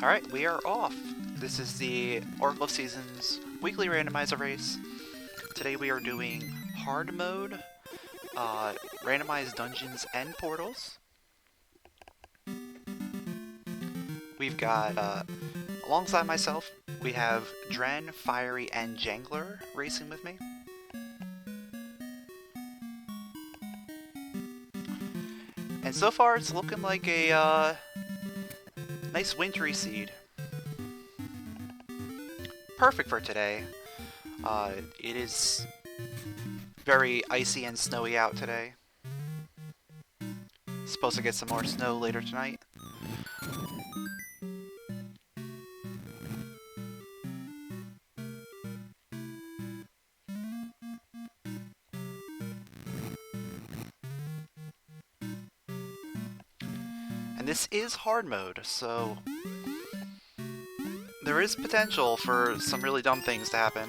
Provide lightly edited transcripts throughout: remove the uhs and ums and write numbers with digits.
Alright, we are off. This is the Oracle of Seasons weekly randomizer race. Today we are doing hard mode, randomized dungeons and portals. We've got, alongside myself, we have Dren, Fiery, and Jangler racing with me. And so far it's looking like a nice wintry seed. Perfect for today. It is very icy and snowy out today. Supposed to get some more snow later tonight. And this is hard mode, so there is potential for some really dumb things to happen.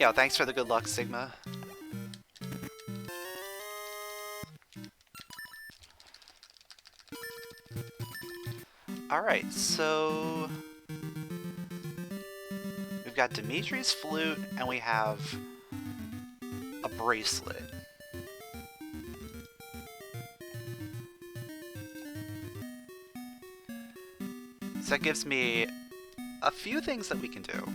Yeah, thanks for the good luck, Sigma. Alright, so we've got Dimitri's flute and we have a bracelet. So that gives me a few things that we can do.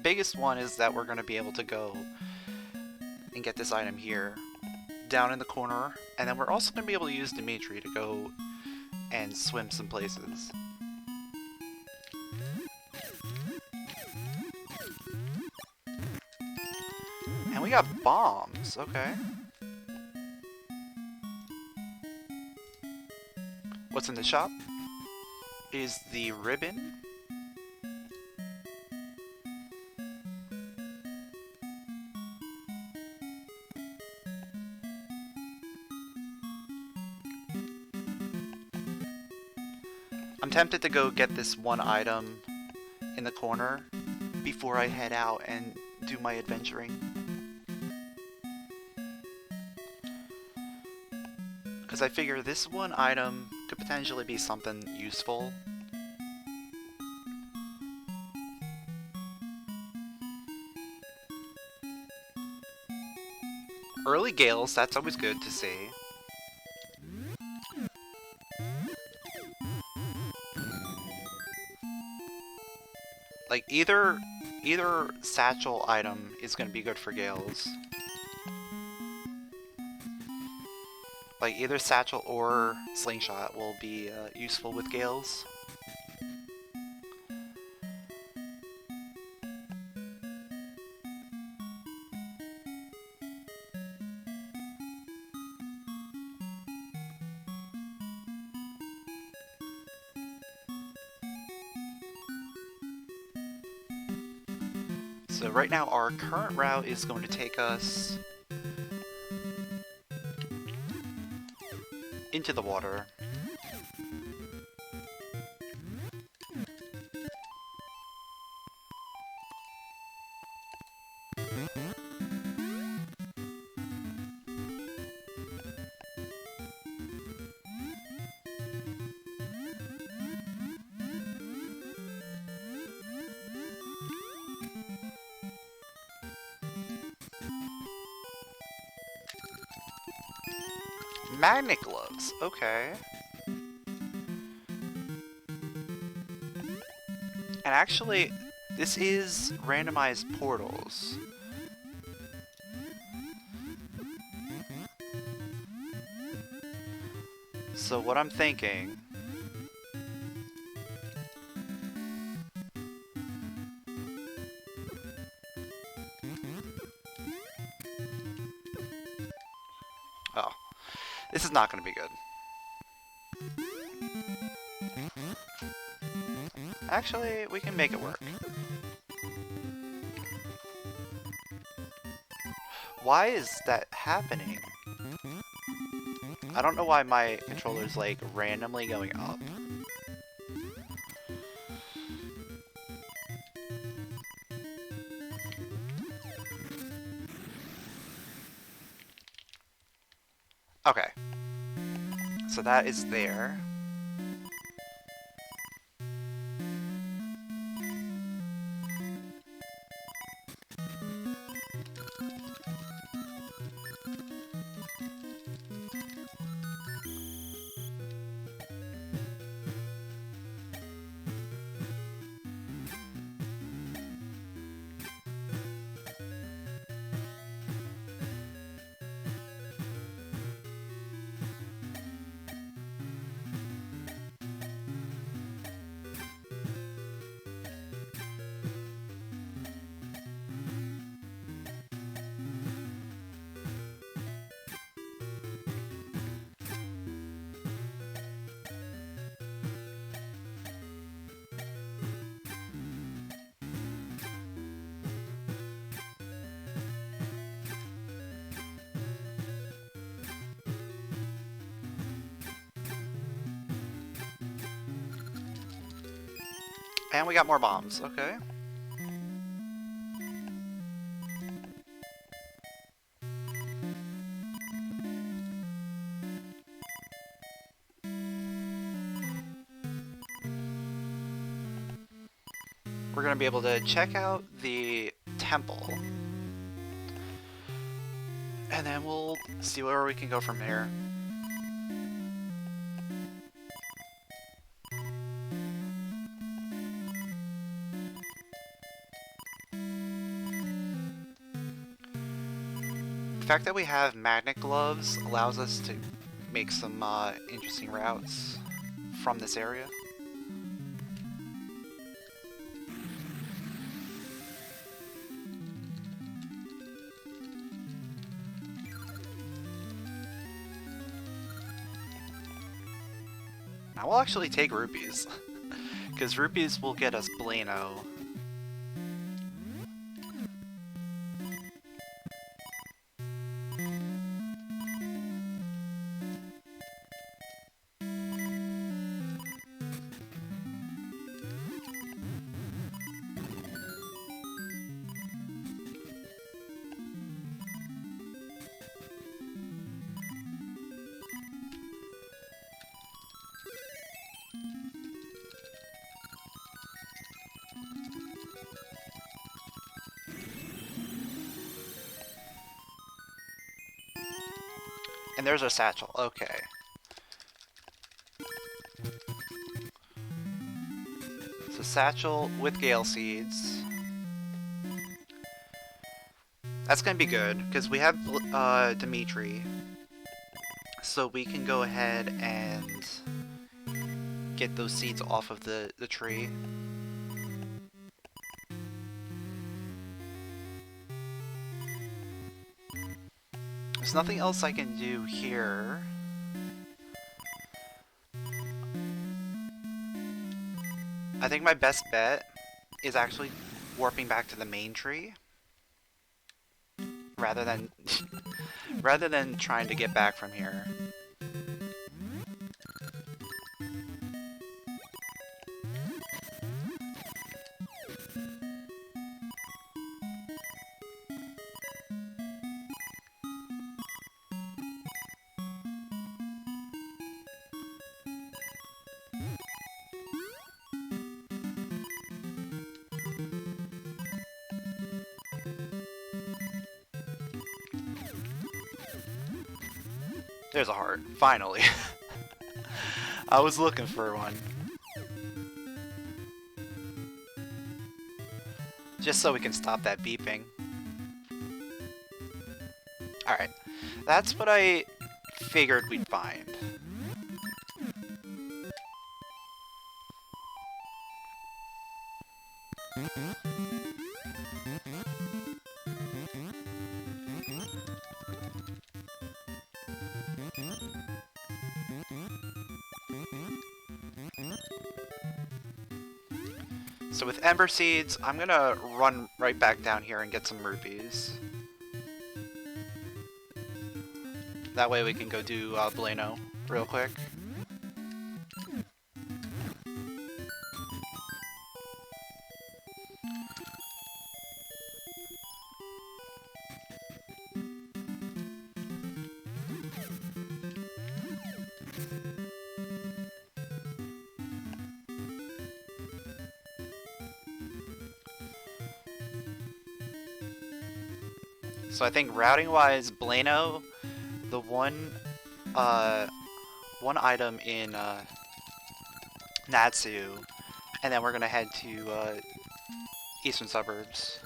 Biggest one is that we're going to be able to go and get this item here down in the corner, and then we're also going to be able to use Dimitri to go and swim some places. And we got bombs, okay. What's in the shop is the ribbon. I'm tempted to go get this one item in the corner before I head out and do my adventuring. Because I figure this one item could potentially be something useful. Early gales, that's always good to see. Like, either satchel item is going to be good for gales. Like, either satchel or slingshot will be useful with gales. So right now our current route is going to take us into the water. Magnet gloves, okay. And actually, this is randomized portals. So what I'm thinking... Oh. This is not going to be good. Actually, we can make it work. Why is that happening? I don't know why my controller's like randomly going up. Okay. So that is there. And we got more bombs, okay. We're gonna be able to check out the temple. And then we'll see where we can go from here. The fact that we have magnet gloves allows us to make some interesting routes from this area. I will actually take rupees, because rupees will get us Blano. And there's our satchel, okay. So satchel with Gale Seeds. That's gonna be good, because we have Dimitri. So we can go ahead and get those seeds off of the tree. There's nothing else I can do here. I think my best bet is actually warping back to the main tree rather than rather than trying to get back from here. There's a heart, finally. I was looking for one. Just so we can stop that beeping. Alright, that's what I figured we'd find. So with Ember Seeds, I'm gonna run right back down here and get some rupees. That way we can go do Bueno real quick. So I think routing-wise, Bueno, the one item in Natsu, and then we're gonna head to Eastern Suburbs.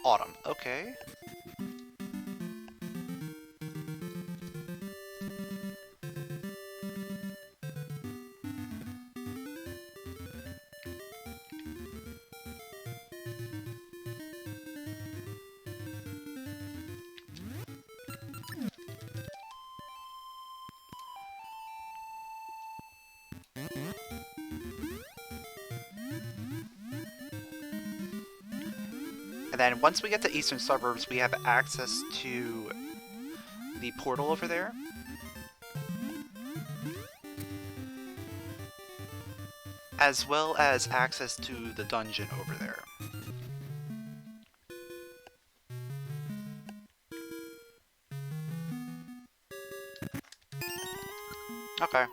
Autumn, okay. And then once we get to Eastern Suburbs, we have access to the portal over there. As well as access to the dungeon over there. Okay.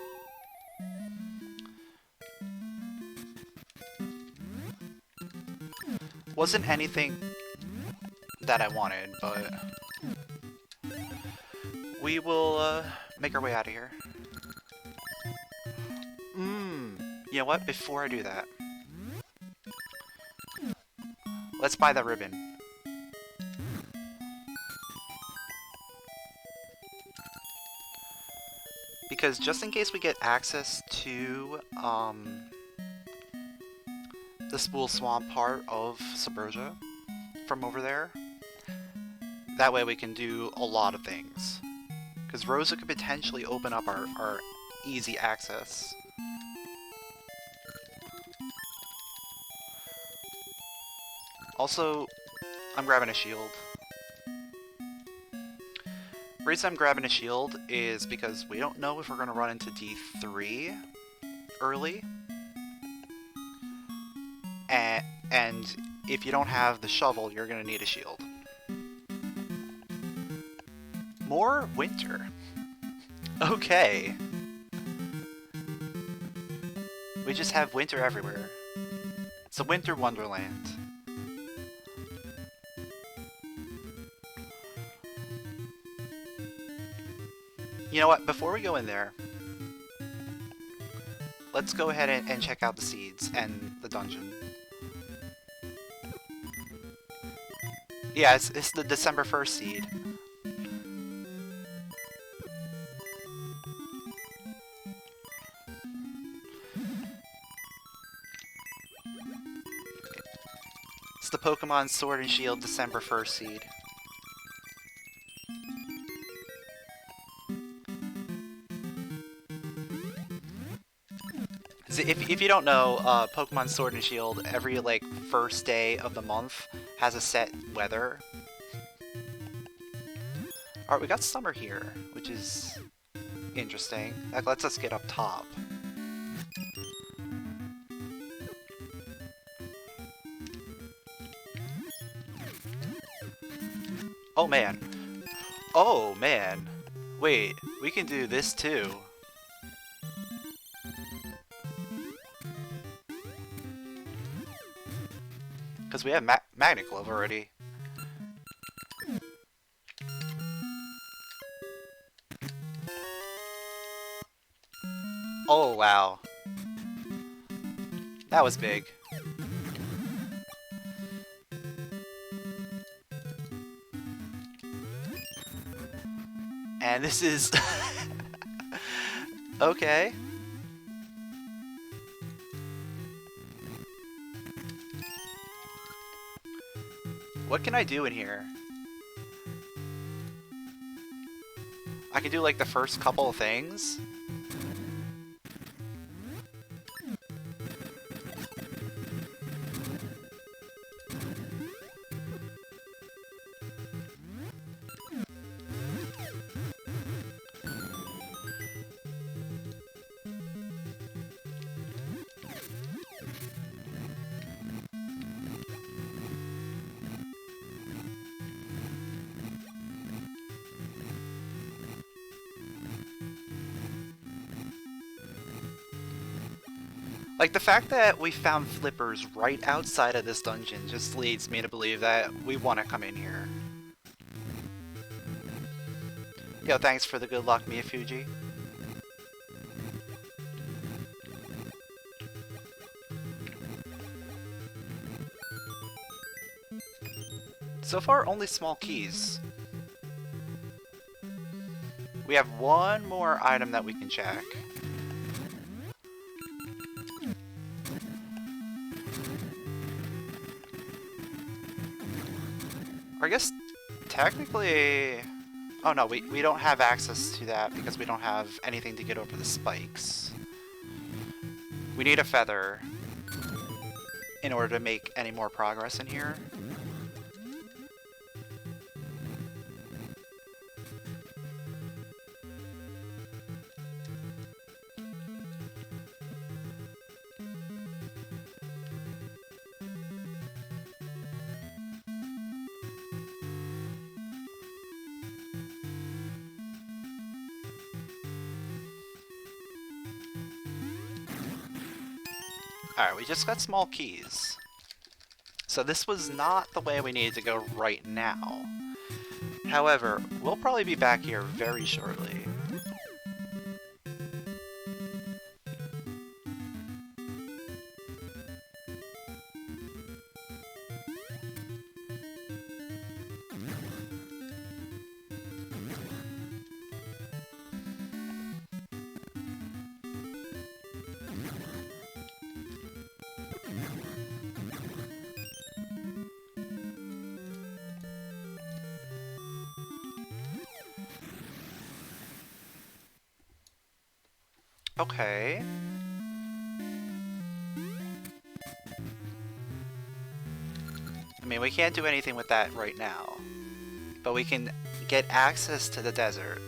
Wasn't anything that I wanted, but we will make our way out of here. You know what? Before I do that, let's buy that ribbon. Because just in case we get access to the Spool Swamp part of Suburbia from over there, that way we can do a lot of things. Because Rosa could potentially open up our easy access. Also, I'm grabbing a shield. The reason I'm grabbing a shield is because we don't know if we're going to run into D3 early. And if you don't have the shovel, you're going to need a shield. More winter. Okay. We just have winter everywhere. It's a winter wonderland. You know what? Before we go in there, let's go ahead and check out the seeds and the dungeon. Yeah, it's the December 1st seed. It's the Pokemon Sword and Shield December 1st seed. If you don't know, Pokemon Sword and Shield, every like first day of the month has a set weather. Alright, we got summer here, which is interesting. That lets us get up top. Oh man. Oh man. Wait, we can do this too. Because we have Magnet Glove already. Oh wow. That was big. And this is... okay. What can I do in here? I can do like the first couple of things. Like, the fact that we found flippers right outside of this dungeon just leads me to believe that we want to come in here. Yo, thanks for the good luck, Miyafuji. So far, only small keys. We have one more item that we can check. I guess, technically... Oh no, we don't have access to that because we don't have anything to get over the spikes. We need a feather in order to make any more progress in here. Alright, we just got small keys. So this was not the way we needed to go right now. However, we'll probably be back here very shortly. Okay. I mean, we can't do anything with that right now. But we can get access to the desert.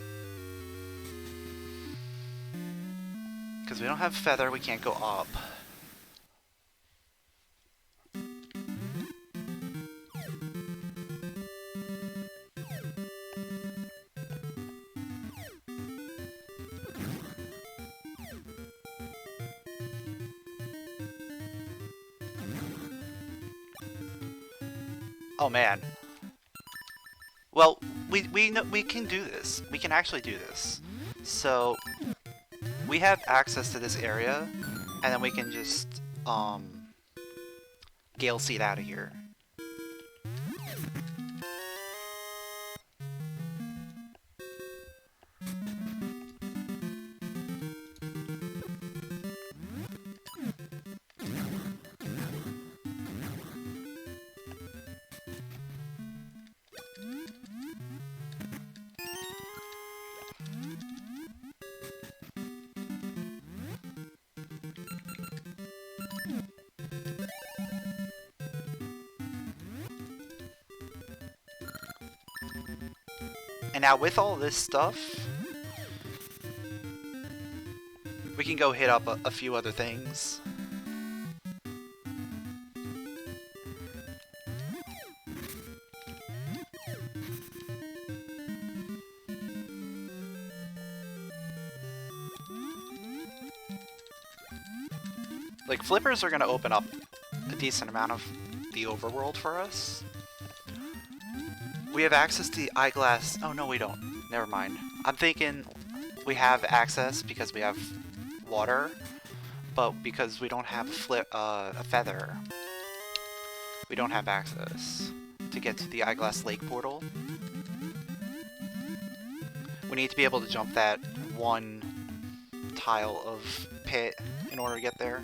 Because we don't have feather, we can't go up. Oh man. Well, we know we can do this. We can actually do this. So we have access to this area, and then we can just Gale Seed out of here. And now with all this stuff, we can go hit up a few other things. Like, flippers are going to open up a decent amount of the overworld for us. We have access to the eyeglass. Oh, no, we don't. Never mind. I'm thinking we have access because we have water, but because we don't have a feather, we don't have access to get to the eyeglass lake portal. We need to be able to jump that one tile of pit in order to get there.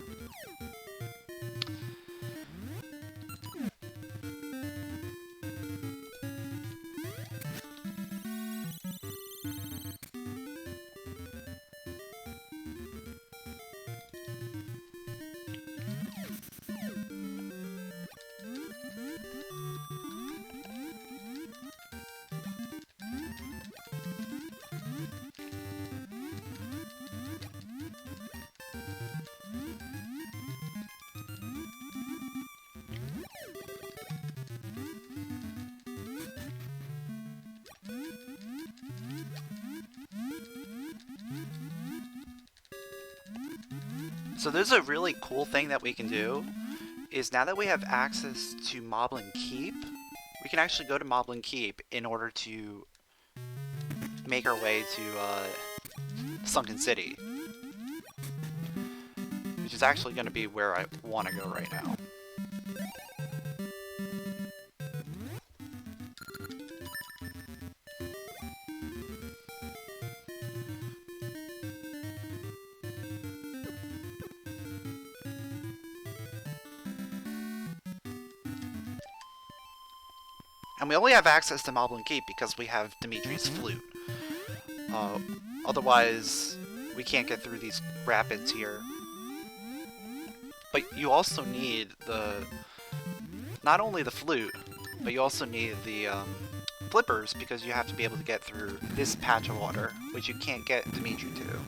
So there's a really cool thing that we can do, is now that we have access to Moblin Keep, we can actually go to Moblin Keep in order to make our way to Sunken City. Which is actually going to be where I want to go right now. And we only have access to Moblin Keep because we have Dimitri's flute. Otherwise, we can't get through these rapids here. But you also need not only the flute, but you also need the flippers because you have to be able to get through this patch of water, which you can't get Dimitri to.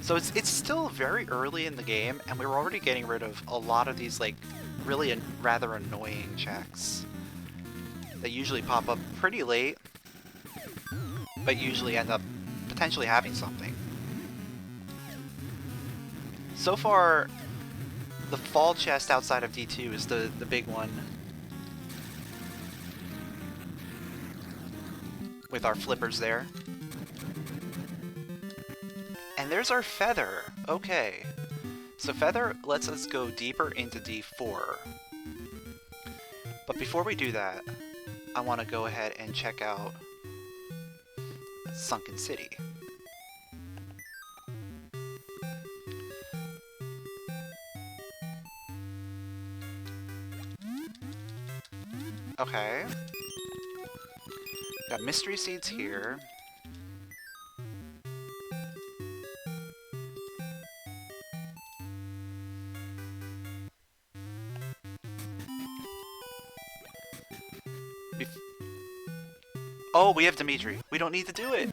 So it's still very early in the game, and we were already getting rid of a lot of these, like, really rather annoying checks that usually pop up pretty late, but usually end up potentially having something. So far, the fall chest outside of D2 is the big one, with our flippers there. And there's our feather. Okay. So feather lets us go deeper into D4. But before we do that, I want to go ahead and check out Sunken City. Okay. Got mystery seeds here. Oh, we have Dimitri. We don't need to do it.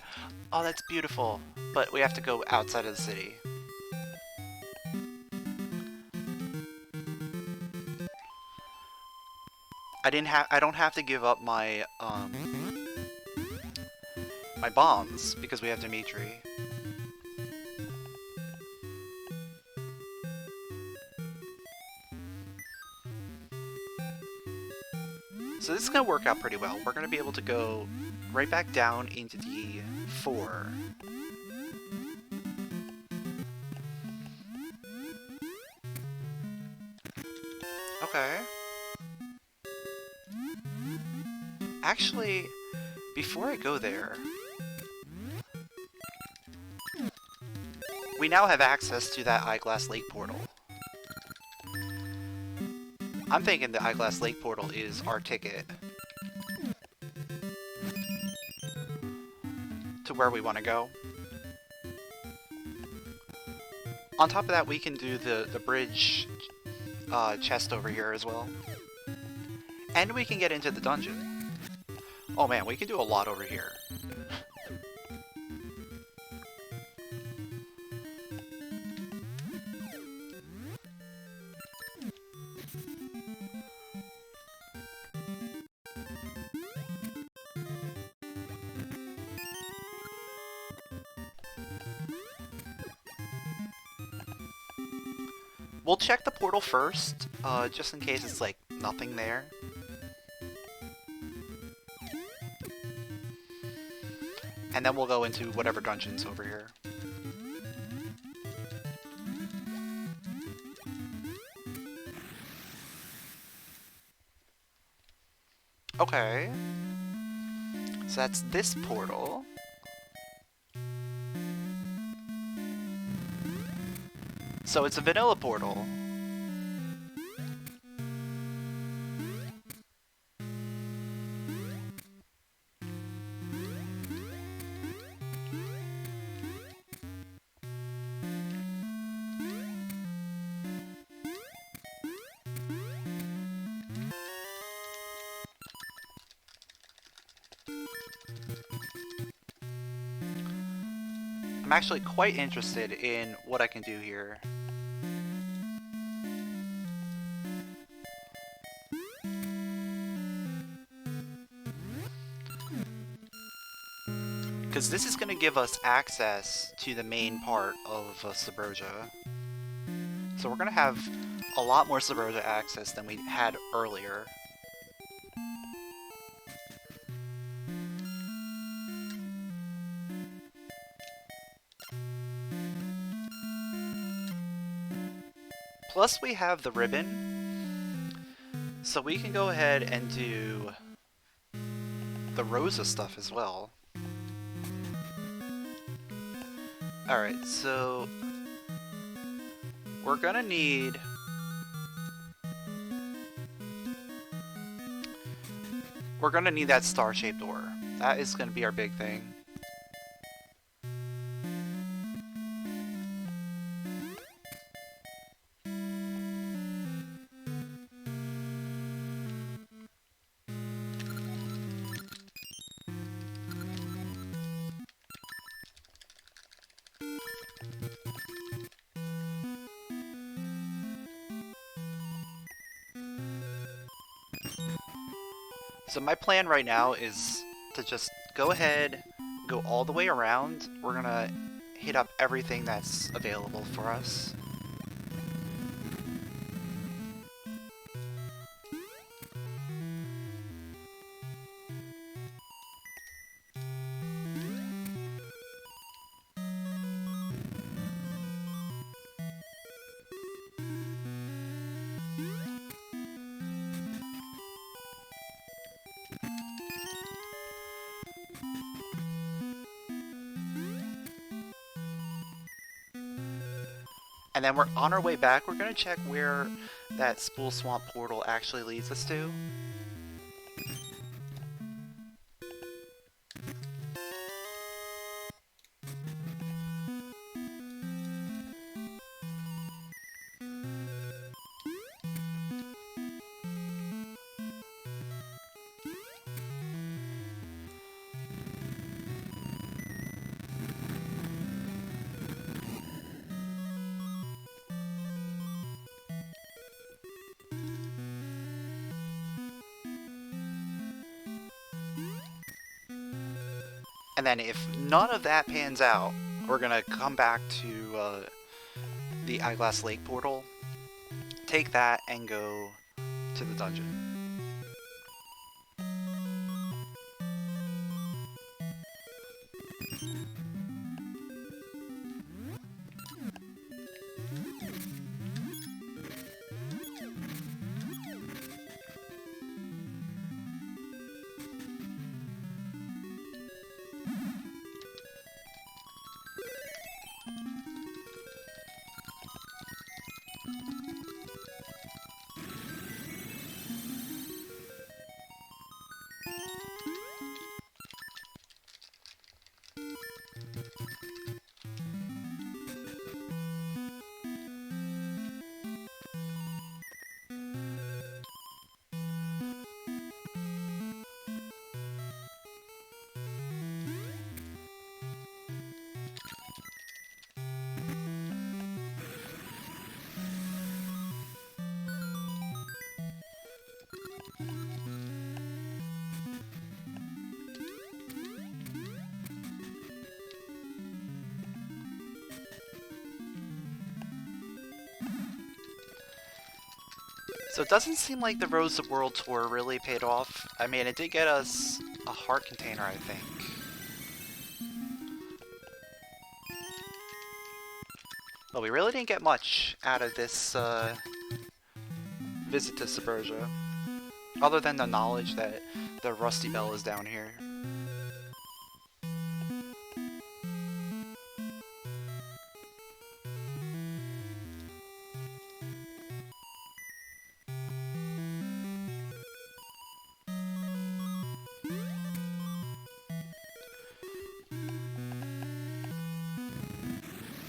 Oh, that's beautiful. But we have to go outside of the city. I don't have to give up my my bombs because we have Dimitri. So this is going to work out pretty well. We're going to be able to go right back down into D4. Okay. Actually, before I go there, we now have access to that Eyeglass Lake portal. I'm thinking the Eyeglass Lake portal is our ticket to where we want to go. On top of that, we can do the bridge chest over here as well. And we can get into the dungeon. Oh man, we can do a lot over here. We'll check the portal first, just in case it's like nothing there. And then we'll go into whatever dungeon's over here. Okay. So that's this portal. So it's a vanilla portal. actually quite interested in what I can do here. Because this is going to give us access to the main part of Subrosia. So we're going to have a lot more Subrosia access than we had earlier. Plus we have the ribbon, so we can go ahead and do the Rosa stuff as well. Alright, so we're gonna need that star-shaped door. That is gonna be our big thing. So my plan right now is to just go ahead, go all the way around. We're gonna hit up everything that's available for us. And then we're on our way back. We're gonna check where that Spool Swamp portal actually leads us to. And then if none of that pans out, we're gonna come back to the Eyeglass Lake portal, take that, and go to the dungeon. So it doesn't seem like the Rose of World tour really paid off. I mean, it did get us a heart container, I think. But we really didn't get much out of this visit to Subrosia, other than the knowledge that the Rusty Bell is down here.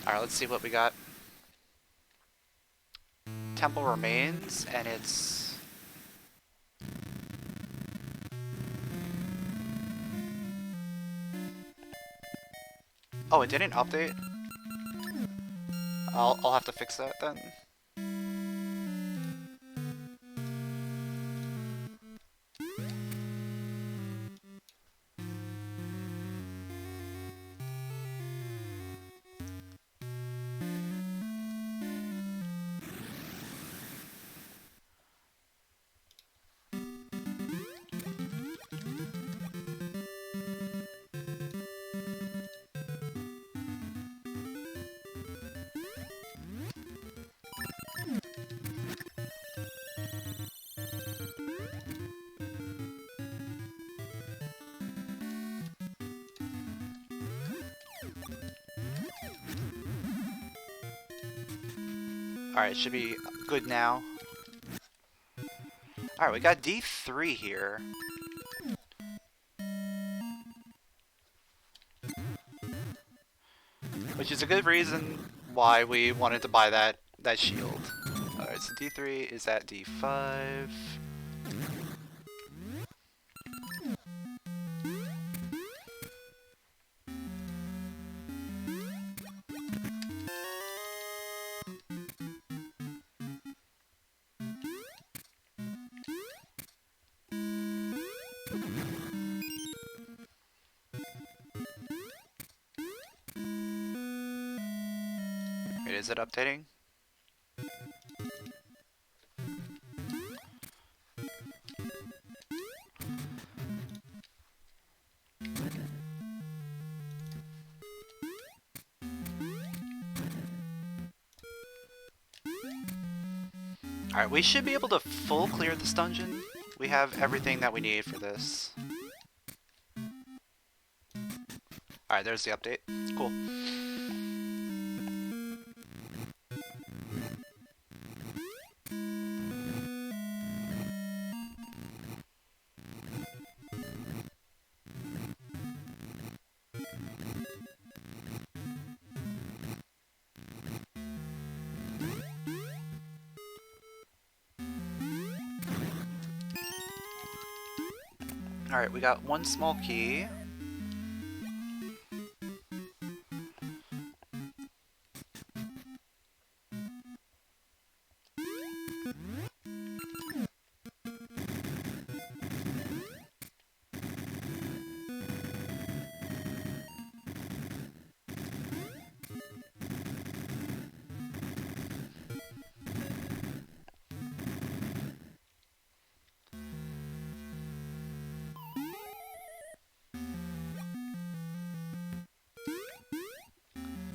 Alright, let's see what we got. Temple Remains, and it's... Oh, it didn't update? I'll have to fix that then. Alright, should be good now. Alright, we got D3 here. Which is a good reason why we wanted to buy that shield. Alright, so D3 is at D5. Wait, is it updating? Alright, we should be able to full clear this dungeon. We have everything that we need for this. Alright, there's the update. Cool. Alright, we got one small key.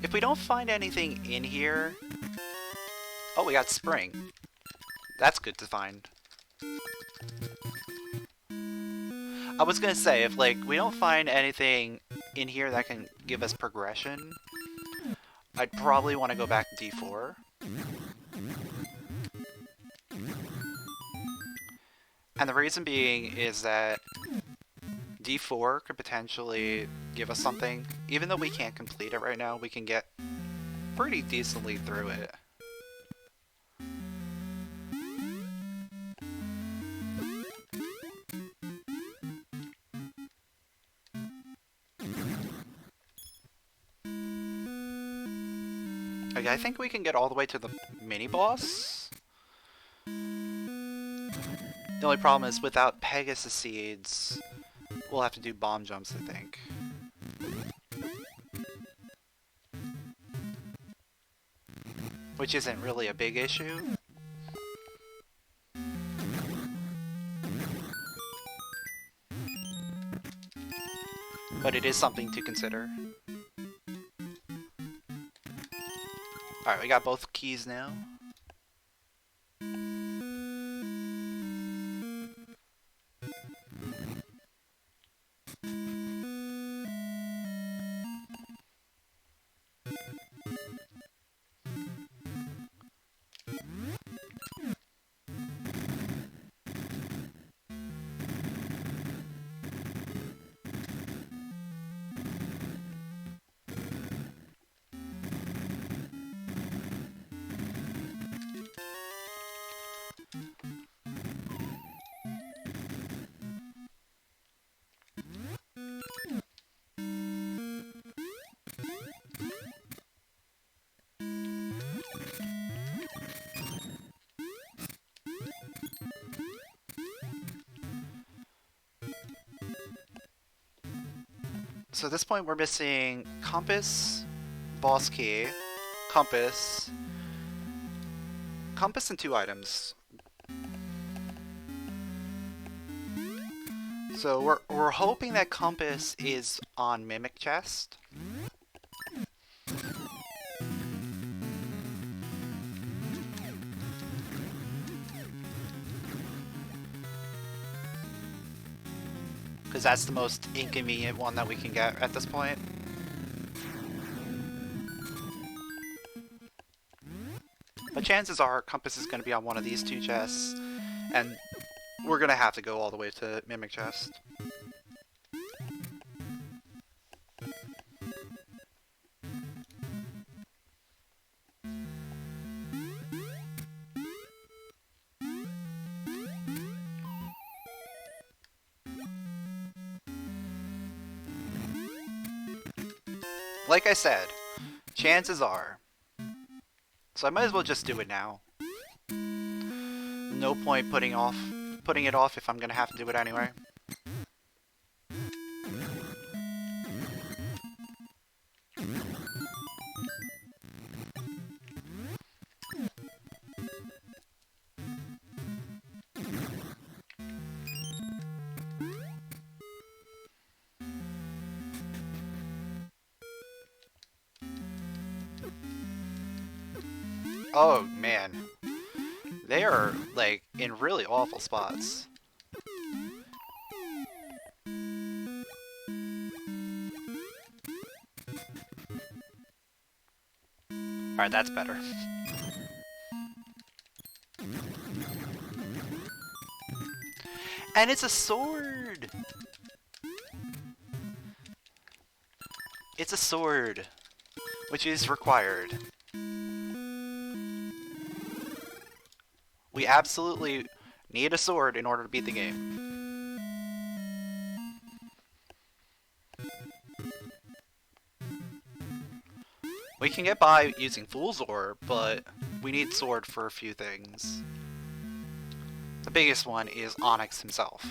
If we don't find anything in here... Oh, we got spring. That's good to find. I was gonna say, if like we don't find anything in here that can give us progression, I'd probably want to go back to D4. And the reason being is that D4 could potentially give us something. Even though we can't complete it right now, we can get pretty decently through it. Okay, I think we can get all the way to the mini-boss. The only problem is without Pegasus seeds, we'll have to do bomb jumps, I think. Which isn't really a big issue. But it is something to consider. Alright, we got both keys now. So at this point we're missing compass, boss key, compass, compass and 2 items. So we're hoping that compass is on Mimic Chest. Because that's the most inconvenient one that we can get at this point. But chances are compass is going to be on one of these 2 chests, and we're going to have to go all the way to Mimic Chest. Like I said, chances are. So I might as well just do it now. No point putting it off if I'm gonna have to do it anyway. Oh man, they are like in really awful spots. Alright, that's better. And it's a sword! It's a sword, which is required. We absolutely need a sword in order to beat the game. We can get by using Fool's Orb, but we need sword for a few things. The biggest one is Onyx himself.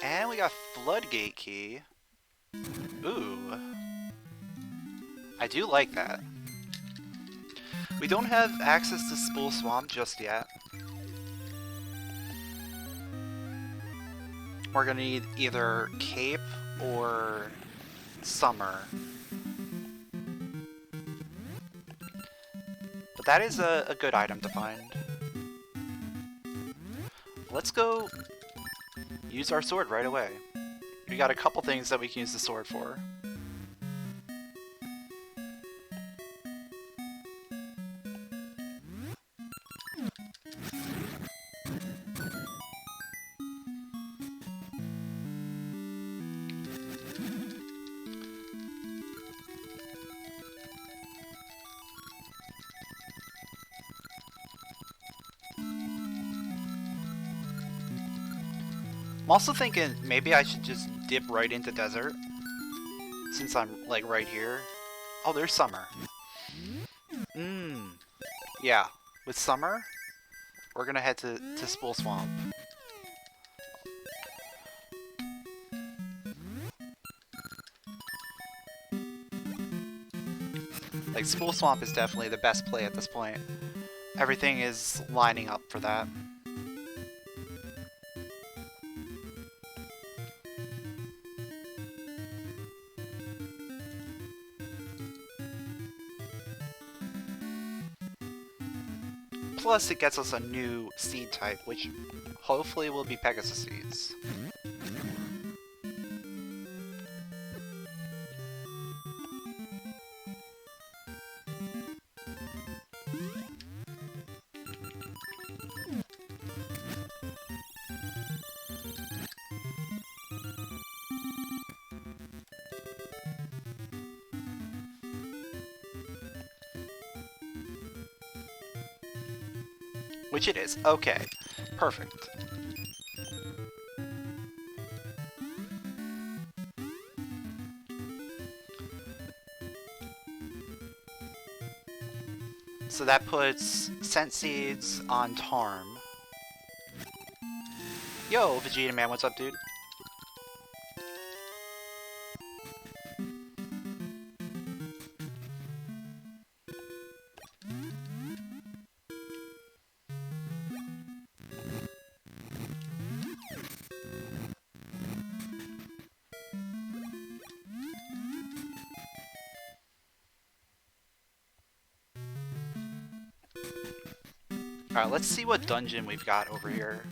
And we got Floodgate Key. Ooh. I do like that. We don't have access to Spool Swamp just yet. We're gonna need either Cape or Summer. But that is a good item to find. Let's go use our sword right away. We got a couple things that we can use the sword for. I'm also thinking maybe I should just dip right into desert, since I'm like right here. Oh, there's Summer. Yeah, with Summer, we're gonna head to Spool Swamp. Like, Spool Swamp is definitely the best play at this point. Everything is lining up for that. Plus, it gets us a new seed type, which hopefully will be Pegasus seeds. Which it is. Okay. Perfect. So that puts scent seeds on Tarm. Yo, Vegeta Man, what's up, dude? Alright, let's see what dungeon we've got over here.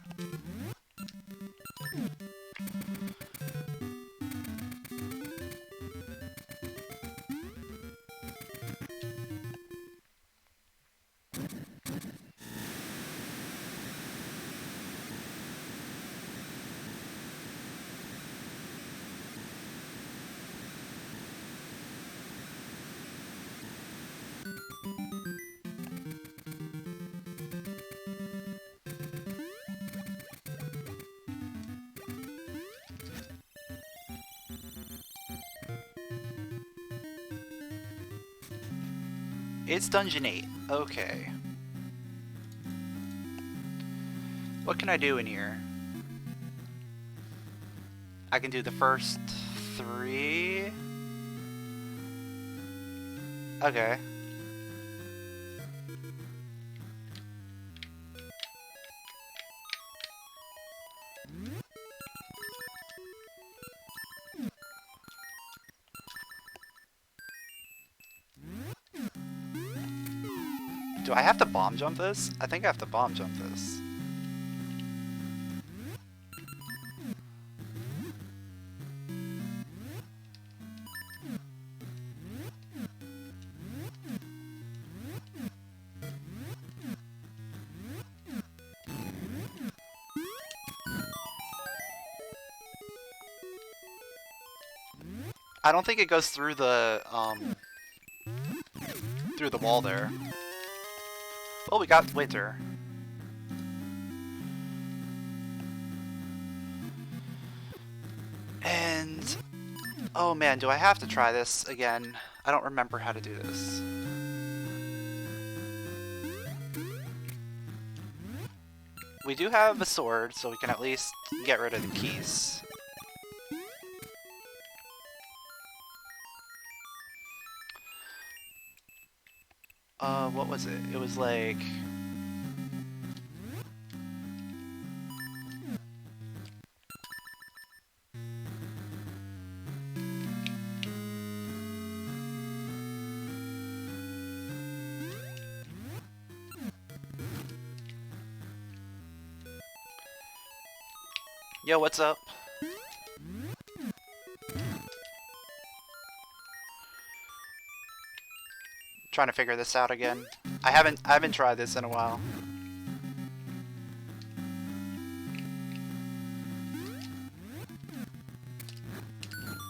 It's Dungeon 8. Okay. What can I do in here? I can do the first 3. Okay. Do I have to bomb jump this? I think I have to bomb jump this. I don't think it goes through the wall there. Well, we got winter. And oh man, do I have to try this again? I don't remember how to do this. We do have a sword, so we can at least get rid of the keys. What was it? It was like... Yo, what's up? Trying to figure this out again. I haven't tried this in a while.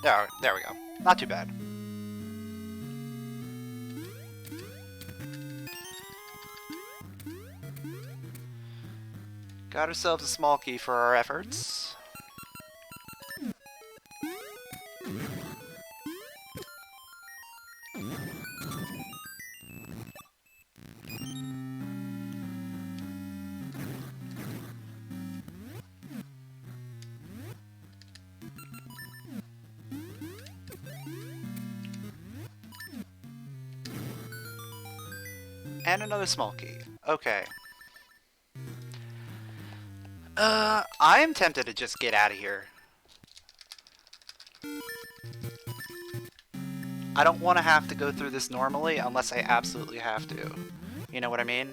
There we go. Not too bad. Got ourselves a small key for our efforts. And another small key. Okay. I am tempted to just get out of here. I don't want to have to go through this normally unless I absolutely have to. You know what I mean?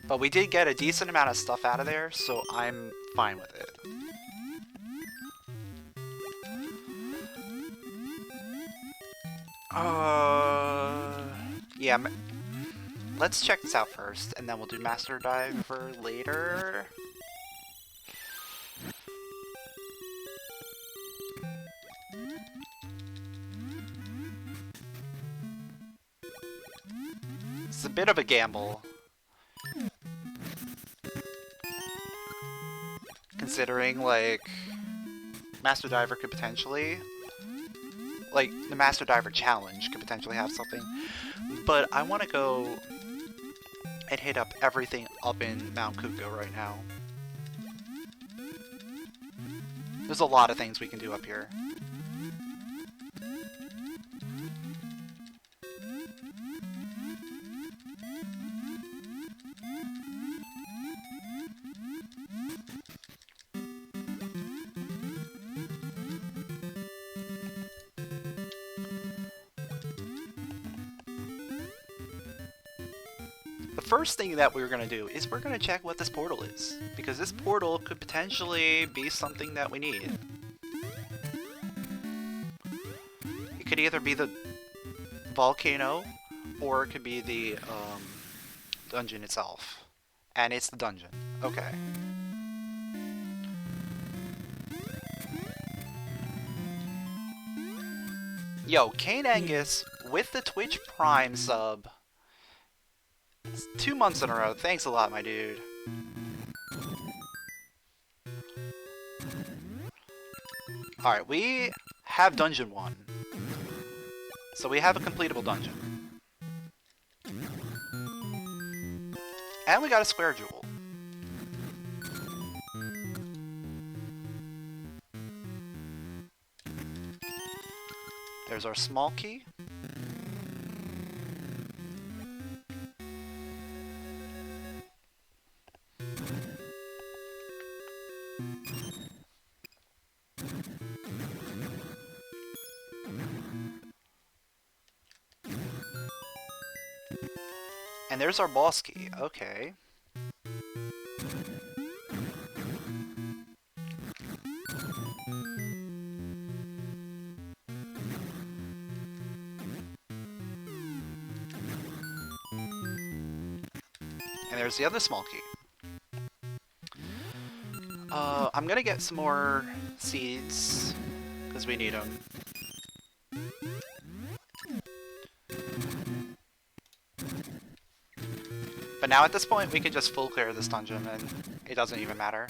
But we did get a decent amount of stuff out of there, so I'm fine with it. Yeah, let's check this out first, and then we'll do Master Diver later. It's a bit of a gamble. Considering, like... Master Diver could potentially, like, the Master Diver Challenge could potentially have something. But I want to go and hit up everything up in Mount Kuko right now. There's a lot of things we can do up here. The first thing that we're going to do is we're going to check what this portal is, because this portal could potentially be something that we need. It could either be the volcano, or it could be the dungeon itself. And it's the dungeon. Okay. Yo, Kane Angus with the Twitch Prime sub. It's 2 months in a row. Thanks a lot, my dude. Alright, we have Dungeon 1. So we have a completable dungeon. And we got a square jewel. There's our small key. And there's our boss key. Okay. And there's the other small key. I'm gonna get some more seeds, because we need them. But now at this point, we can just full clear this dungeon, and it doesn't even matter.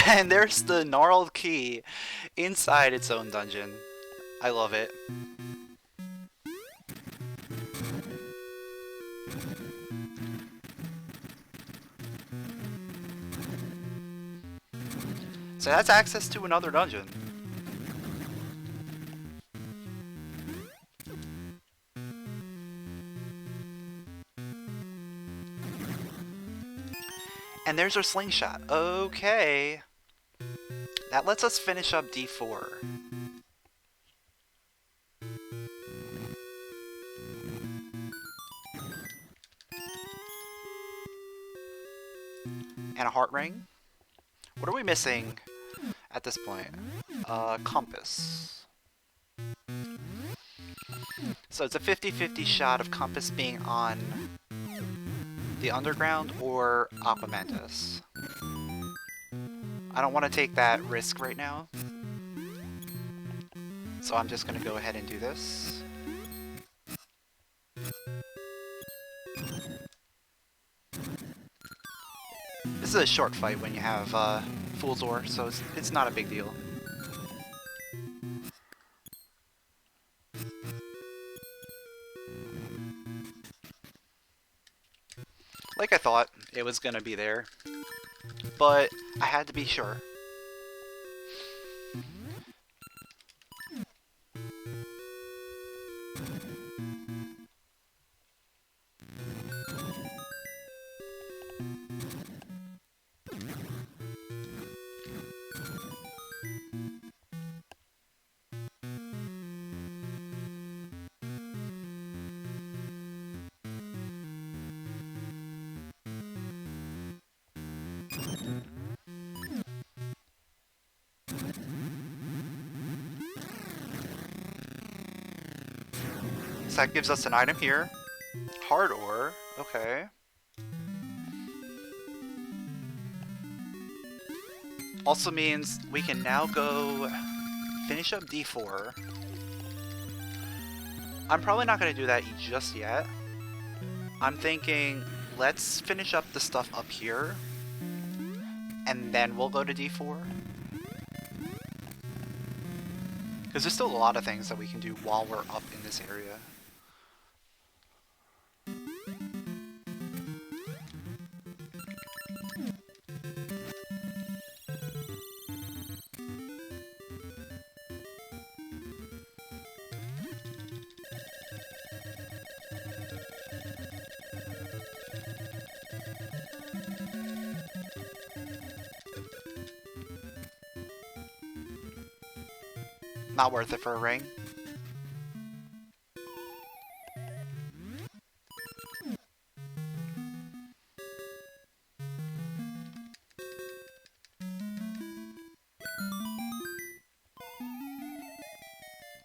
And there's the gnarled key inside its own dungeon. I love it. So that's access to another dungeon. And there's our slingshot. Okay. That lets us finish up D4. And a heart ring. What are we missing at this point? Compass. So it's a 50-50 shot of Compass being on the underground or Aqua Mantis. I don't want to take that risk right now. So I'm just going to go ahead and do this. This is a short fight when you have Fool's Ore, so it's not a big deal. Like I thought, it was going to be there. But I had to be sure. So that gives us an item here. Hard ore. Okay. Also means we can now go finish up D4. I'm probably not going to do that just yet. I'm thinking, let's finish up the stuff up here, and then we'll go to D4. Because there's still a lot of things that we can do while we're up in this area. Not worth it for a ring.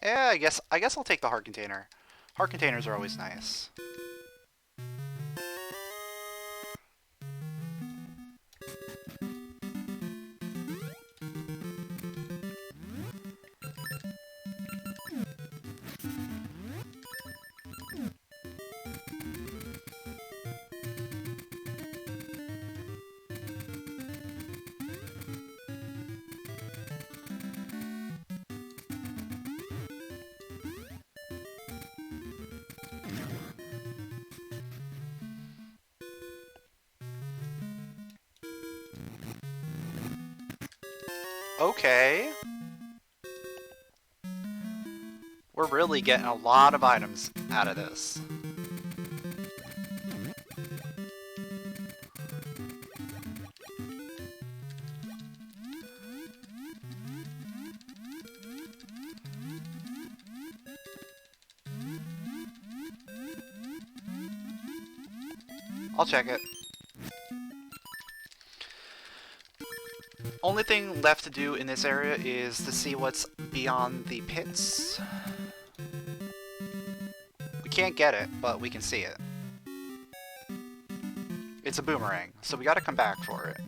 Yeah, I guess I'll take the heart container. Heart containers are always nice. Okay. We're really getting a lot of items out of this. I'll check it. Only thing left to do in this area is to see what's beyond the pits. We can't get it, but we can see it. It's a boomerang, so we gotta come back for it.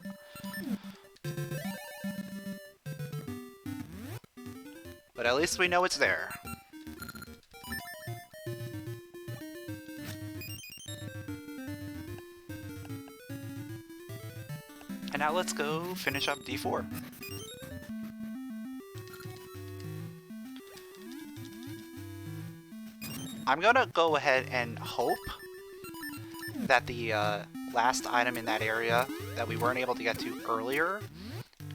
But at least we know it's there. And now let's go finish up D4. I'm gonna go ahead and hope that the last item in that area that we weren't able to get to earlier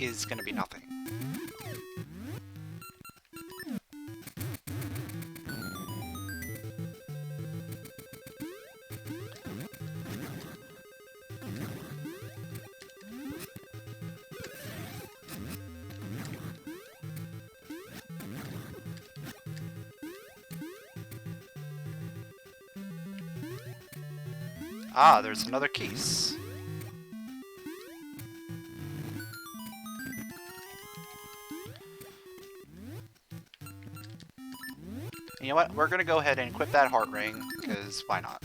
is gonna be nothing. Ah, there's another case. You know what? We're gonna go ahead and equip that heart ring, because why not?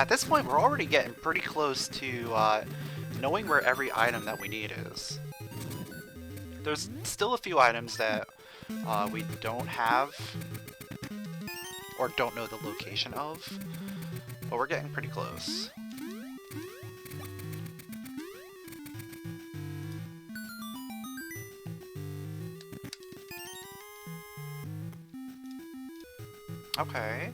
at this point, we're already getting pretty close to knowing where every item that we need is. There's still a few items that we don't have or don't know the location of, but we're getting pretty close. Okay.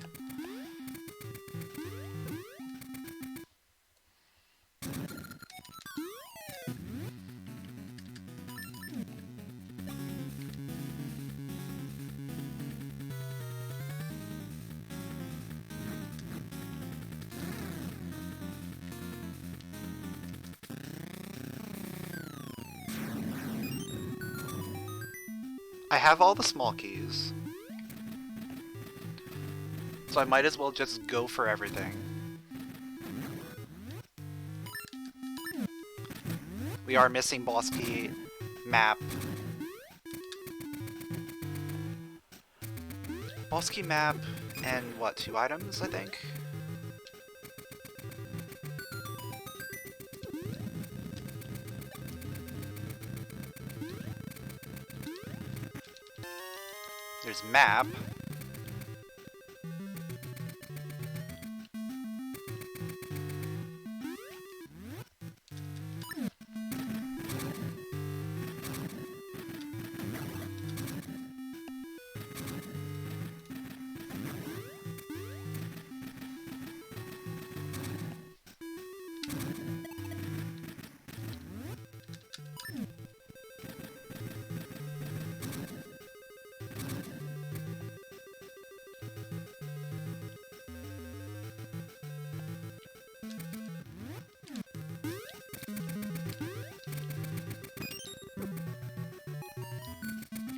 I have all the small keys, so I might as well just go for everything. We are missing boss key, map. Boss key, map, and what, 2 items, I think? There's map.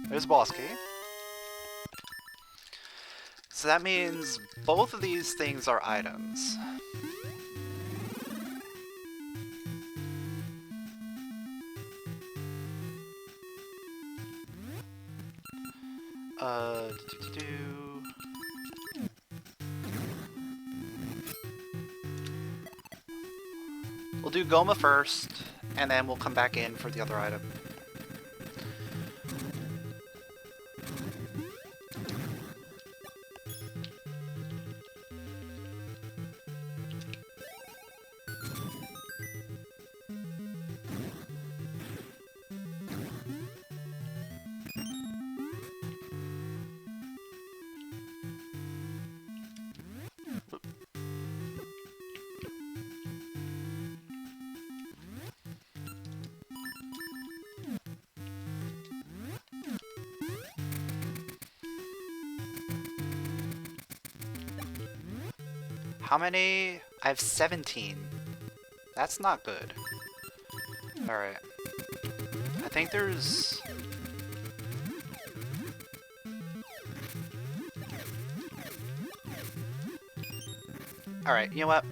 There's boss key. So that means both of these things are items. We'll do Goma first, and then we'll come back in for the other item. How many? I have 17. That's not good. Alright. I think there's... Alright, you know what?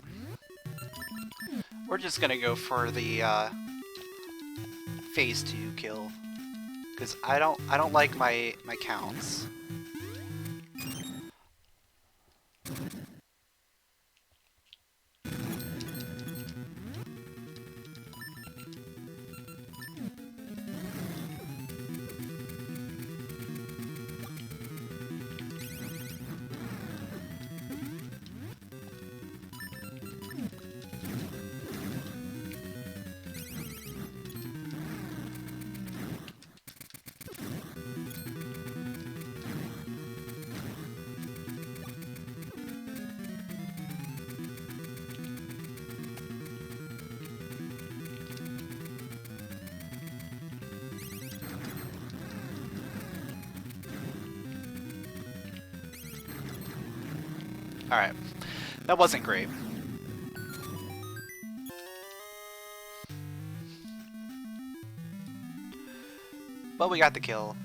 We're just gonna go for the phase 2 kill. Because I don't like my counts. Alright. That wasn't great. But we got the kill.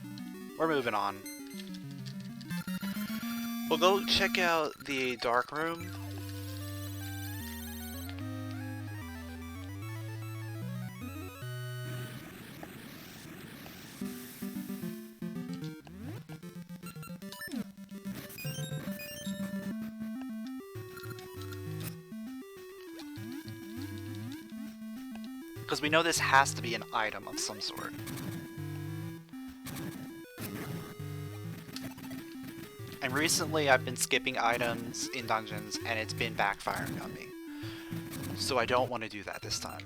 We're moving on. We'll go check out the dark room. Because we know this has to be an item of some sort. And recently I've been skipping items in dungeons and it's been backfiring on me. So I don't want to do that this time.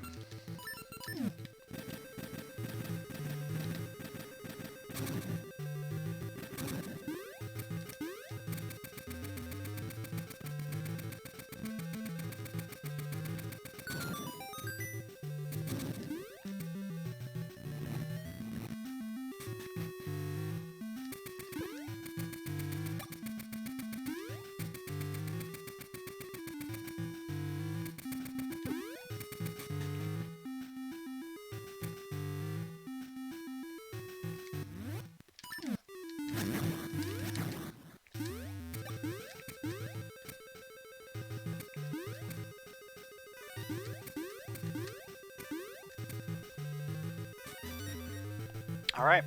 Alright,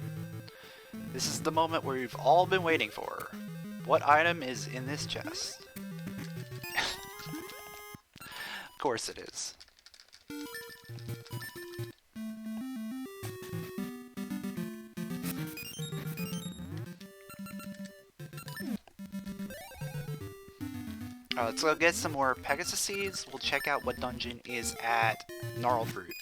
this is the moment where you've all been waiting for. What item is in this chest? Of course it is. Let's go get some more Pegasus seeds. We'll check out what dungeon is at Gnarl Fruit.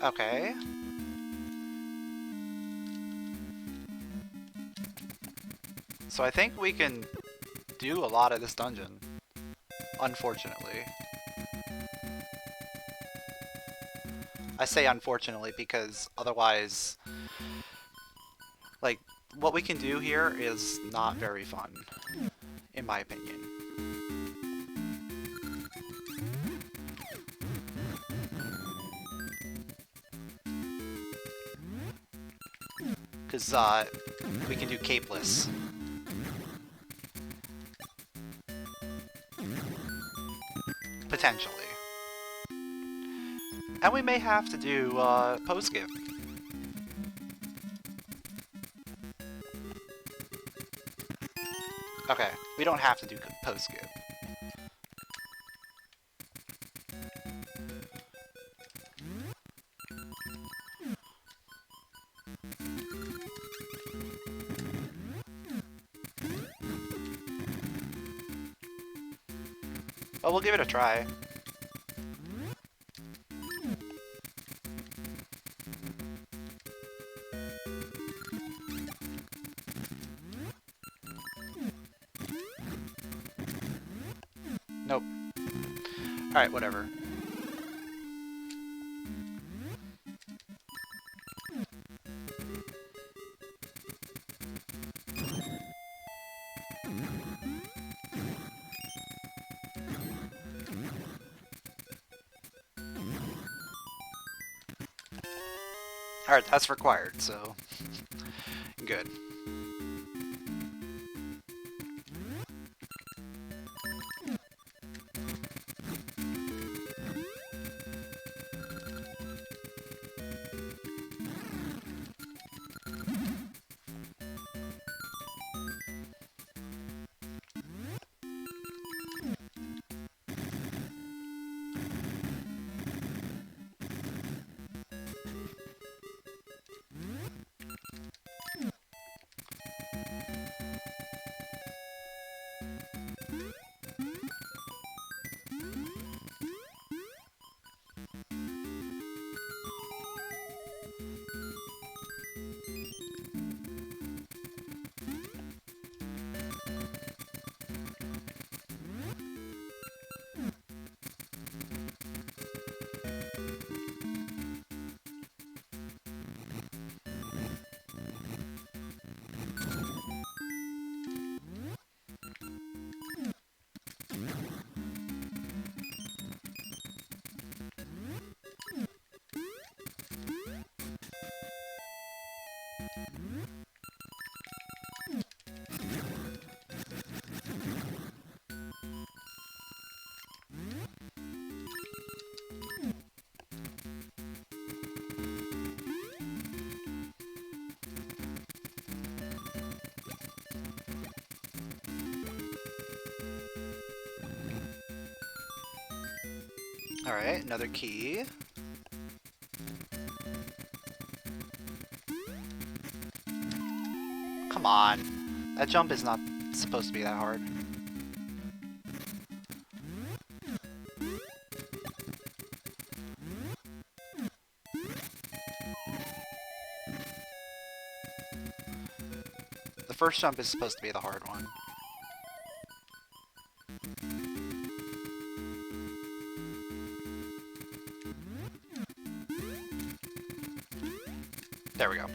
Okay. So I think we can do a lot of this dungeon, unfortunately. I say unfortunately because otherwise, like, what we can do here is not very fun, in my opinion. Because, we can do Capeless. Potentially. And we may have to do, post-skip. Okay, we don't have to do post-skip. Well, we'll give it a try. Nope. Alright, whatever. Alright, that's required, so good. Alright, another key. Come on. That jump is not supposed to be that hard. The first jump is supposed to be the hard one. There we go.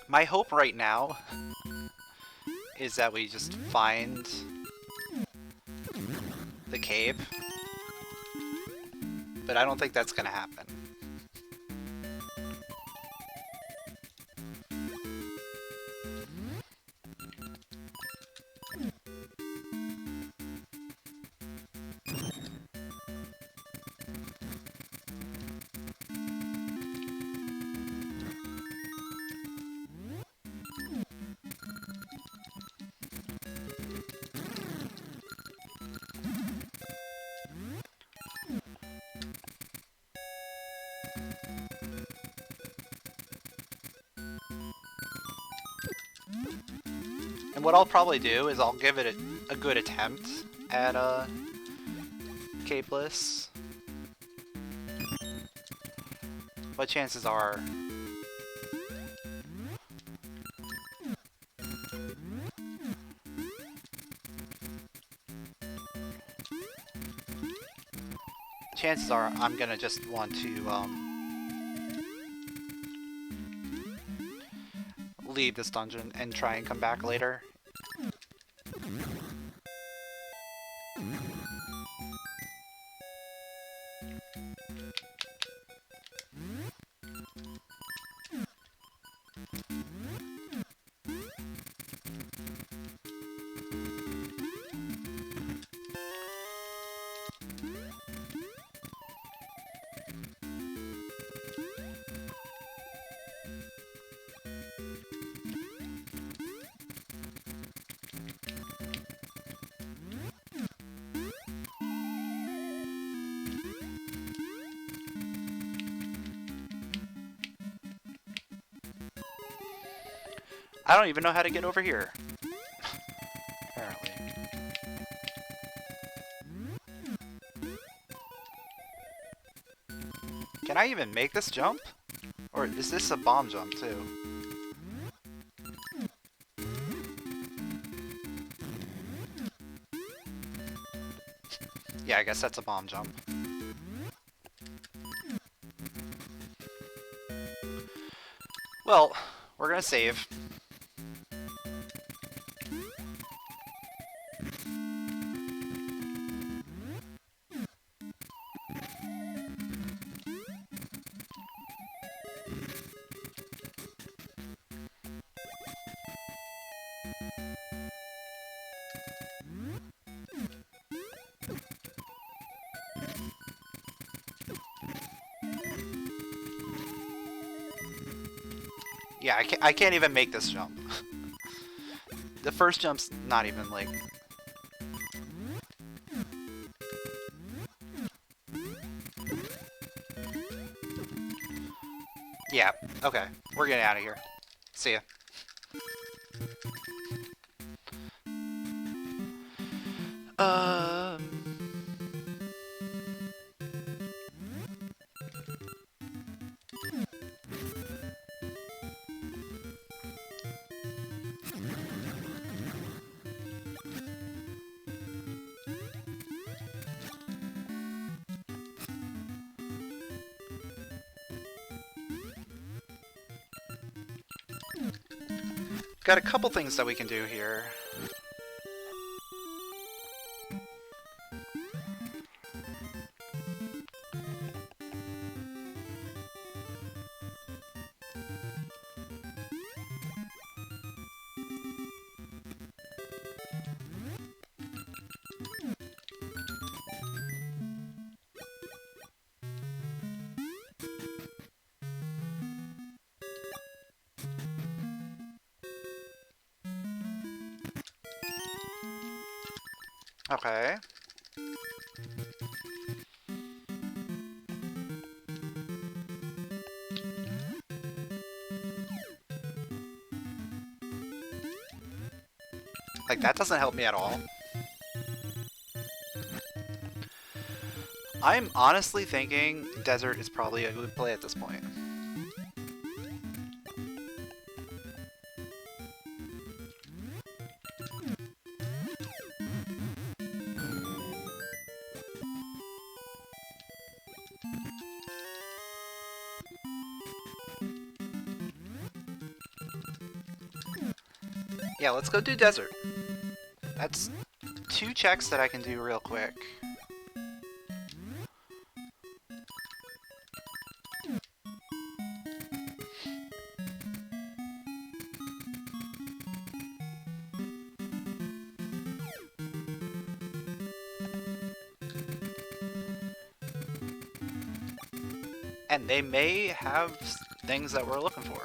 My hope right now is that we just find the cave, but I don't think that's gonna happen. And what I'll probably do is I'll give it a good attempt at Capeless. But chances are... chances are I'm gonna just want to leave this dungeon and try and come back later. I don't even know how to get over here. Apparently. Can I even make this jump? Or is this a bomb jump too? Yeah, I guess that's a bomb jump. Well, we're gonna save. Yeah, I can't even make this jump. The first jump's not even, like... Yeah, okay. We're getting out of here. See ya. Um... Got a couple things that we can do here. Okay. Like, that doesn't help me at all. I'm honestly thinking desert is probably a good play at this point. Yeah, let's go do desert. That's 2 checks that I can do real quick. And they may have things that we're looking for.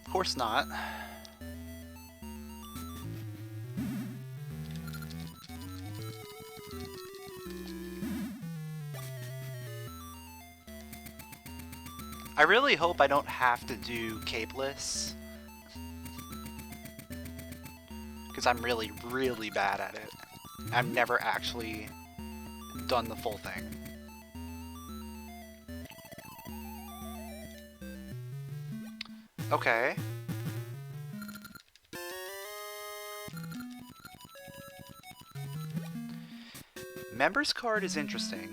Of course not. I really hope I don't have to do Capeless. Because I'm really, really bad at it. I've never actually done the full thing. Okay. Members card is interesting.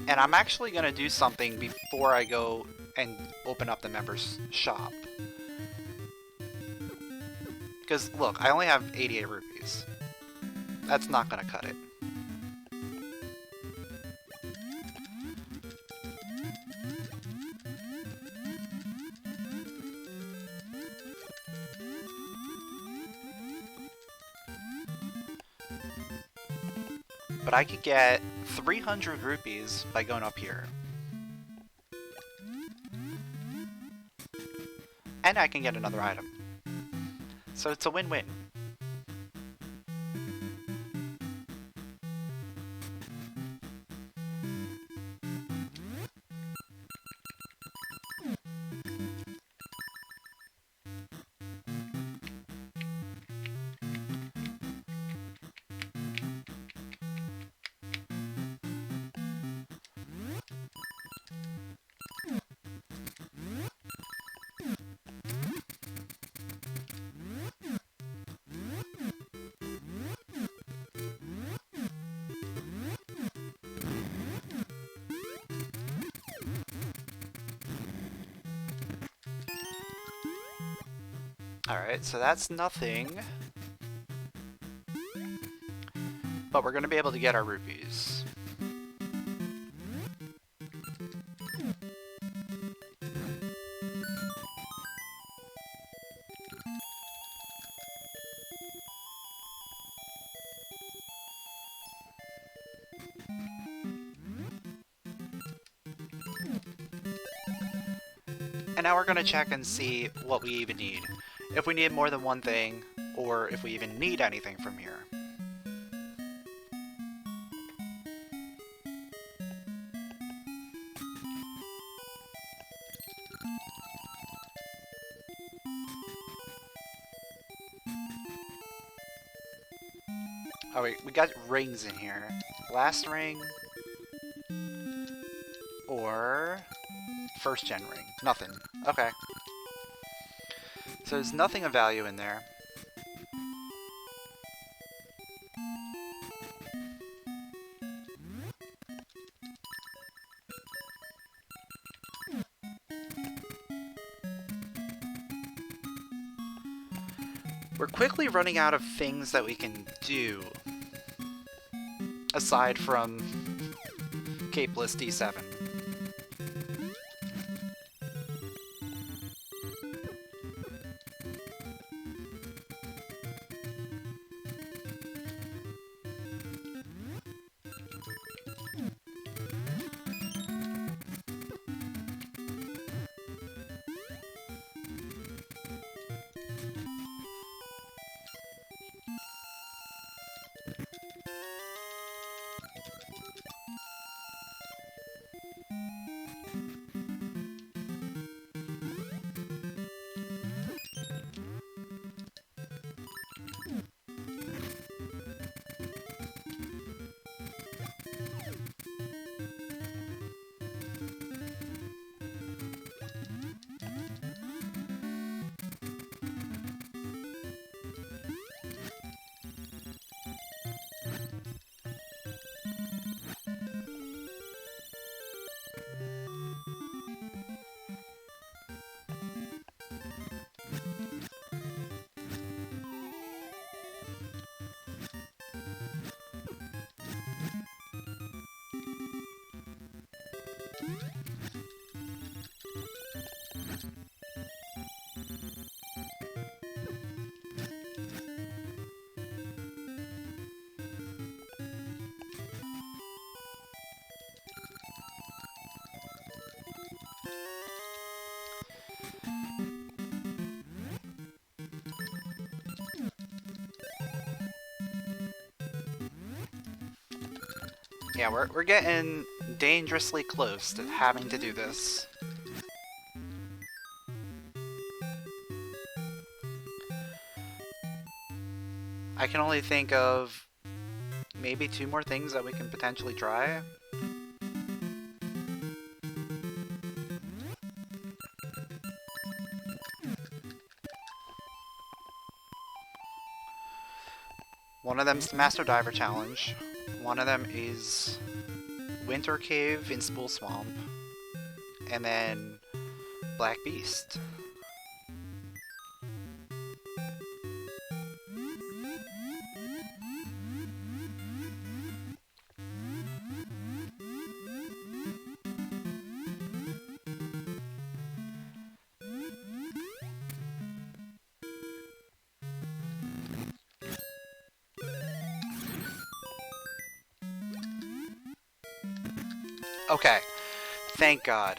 And I'm actually going to do something before I go and open up the members shop. Because, look, I only have 88 rupees. That's not going to cut it. But I could get 300 rupees by going up here. And I can get another item. So it's a win-win. Alright, so that's nothing. But we're going to be able to get our rupees. And now we're going to check and see what we even need. If we need more than one thing, or if we even need anything from here. Oh wait, we got rings in here. Last ring, or first gen ring. Nothing. Okay. So there's nothing of value in there. We're quickly running out of things that we can do. Aside from Capeless D7. Yeah, we're getting dangerously close to having to do this. I can only think of maybe 2 more things that we can potentially try. One of them's the Master Diver Challenge. One of them is Winter Cave in Spool Swamp. And then Black Beast. Okay, thank God.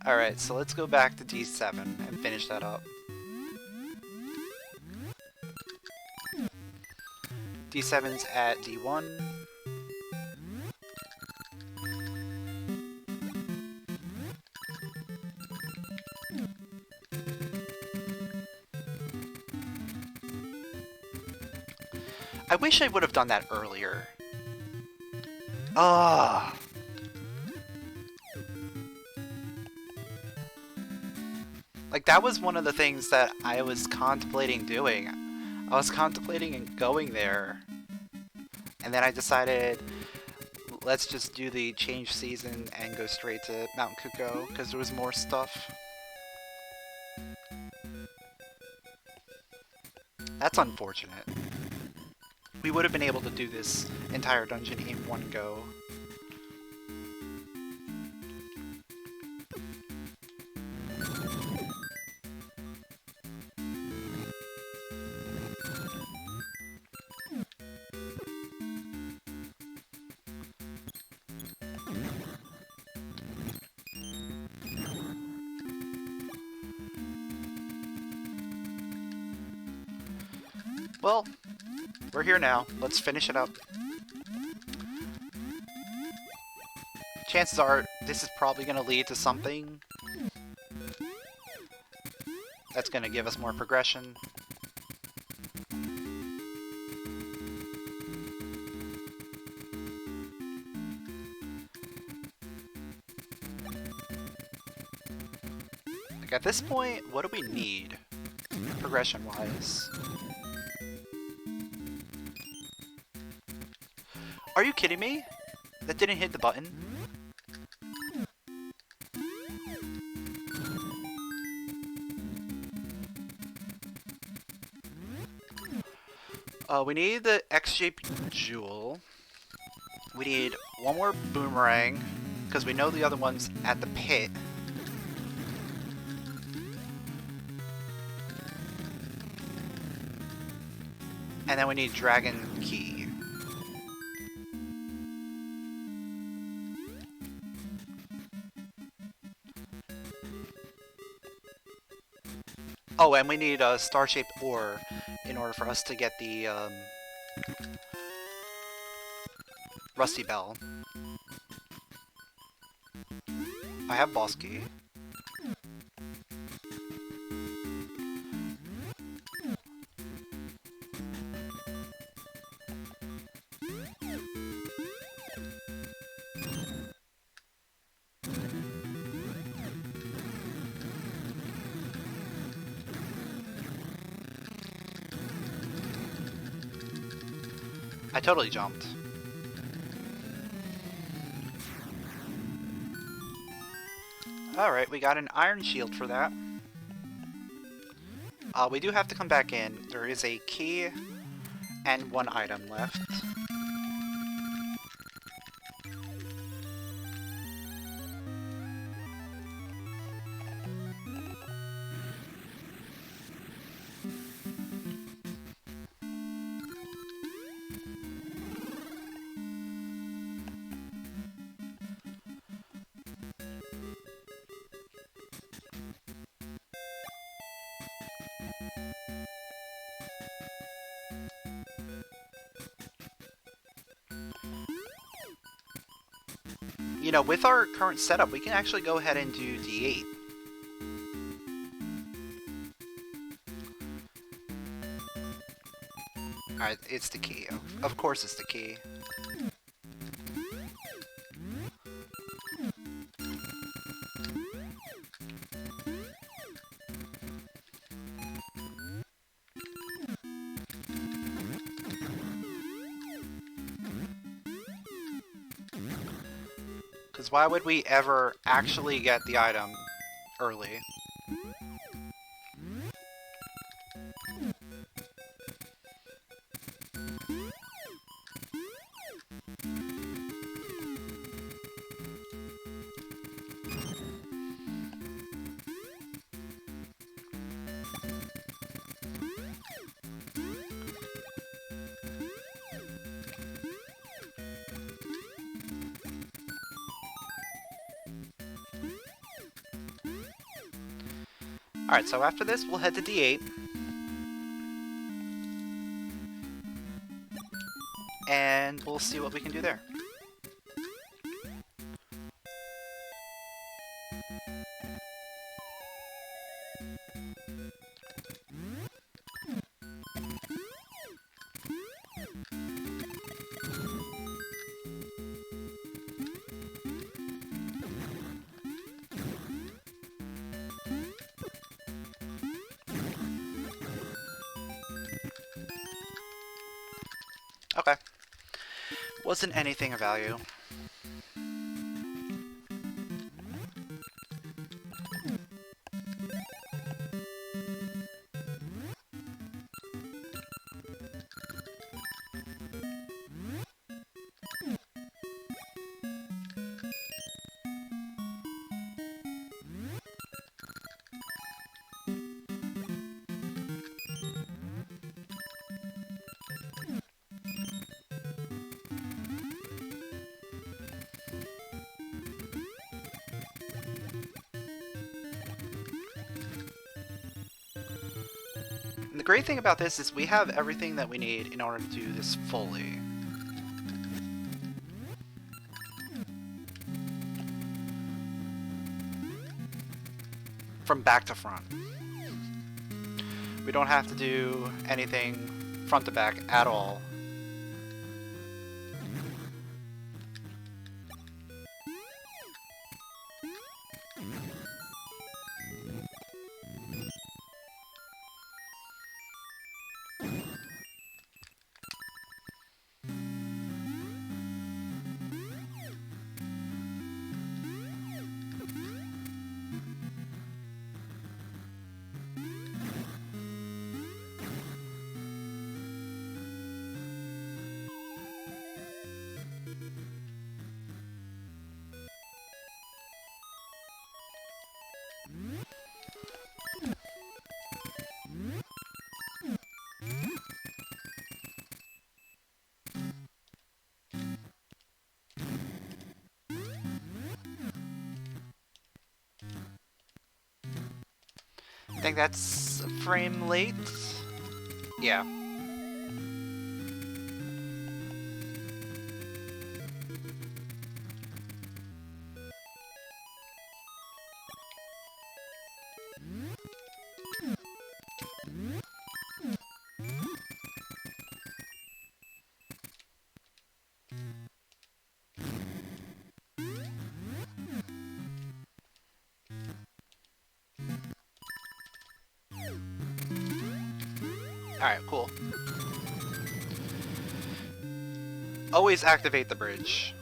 Alright, so let's go back to D7 and finish that up. D7's at D1. I wish I would have done that earlier. Ah. Like, that was one of the things that I was contemplating doing. I was contemplating going there. And then I decided, let's just do the change season and go straight to Mount Kuko, because there was more stuff. That's unfortunate. We would have been able to do this entire dungeon in one go. Well, we're here now. Let's finish it up. Chances are this is probably going to lead to something that's going to give us more progression. Like at this point, what do we need progression-wise? Are you kidding me? That didn't hit the button? We need the X-shaped jewel. We need one more boomerang, because we know the other one's at the pit. And then we need dragon key. Oh, and we need a star-shaped ore in order for us to get the rusty bell. I have boss key. I totally jumped. Alright, we got an iron shield for that. We do have to come back in. There is a key and one item left. You know, with our current setup, we can actually go ahead and do D8. Alright, it's the key. Of course it's the key. Because why would we ever actually get the item early? Alright, so after this, we'll head to D8. And we'll see what we can do there. Okay. Wasn't anything of value. And the great thing about this is we have everything that we need in order to do this fully. From back to front. We don't have to do anything front to back at all. I think that's a frame late. Yeah. Alright, cool. Always activate the bridge.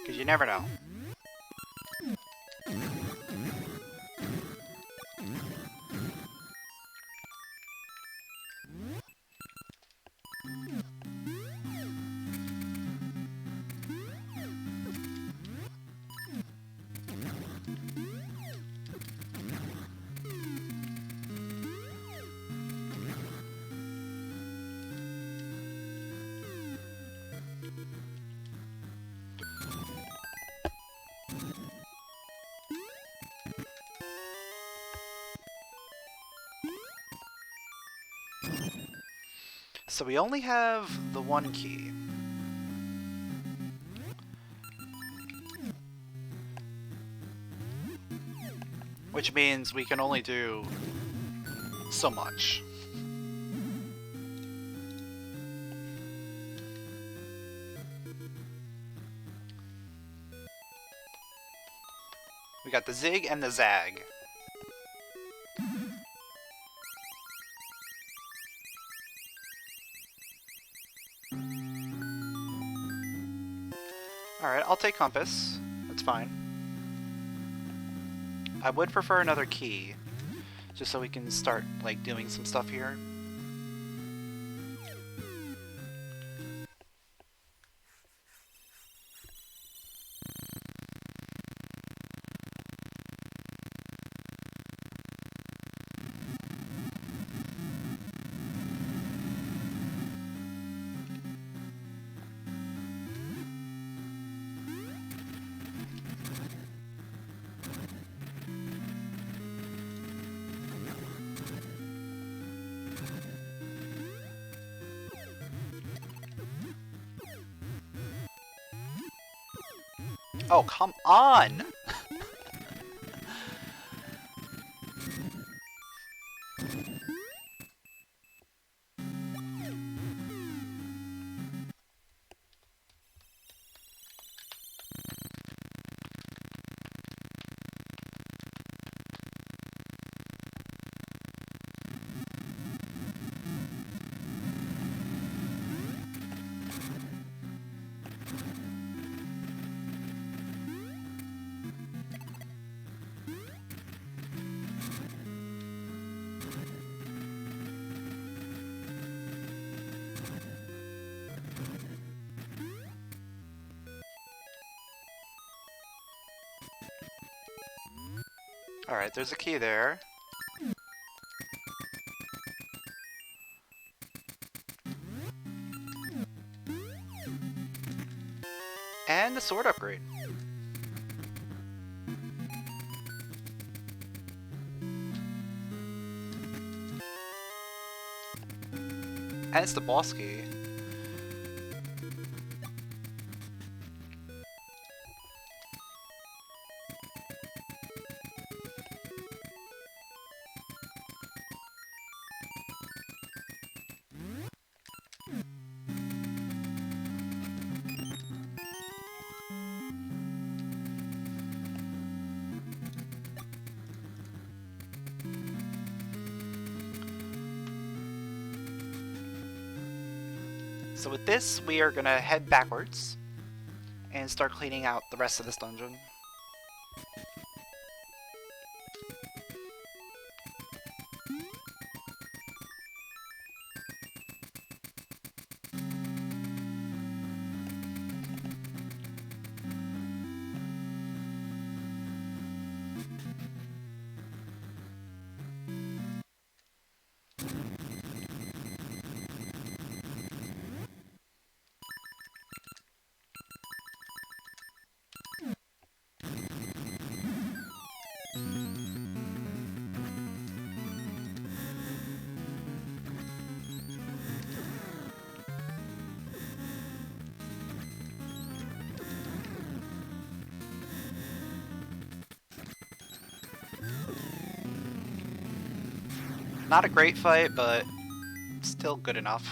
Because you never know. So we only have the one key. Which means we can only do so much. We got the zig and the zag. Alright, I'll take compass. That's fine. I would prefer another key, just so we can start, like, doing some stuff here. Oh, come on! Alright, there's a key there. And the sword upgrade. And it's the boss key. So with this, we are gonna head backwards and start cleaning out the rest of this dungeon. Not a great fight, but still good enough.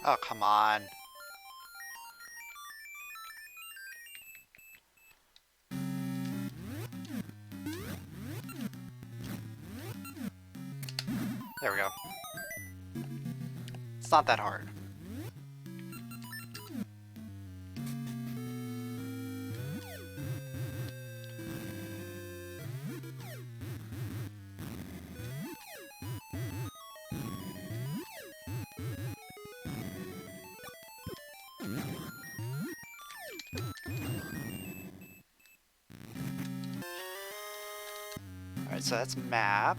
Oh, come on. There we go. It's not that hard. Alright, so that's map.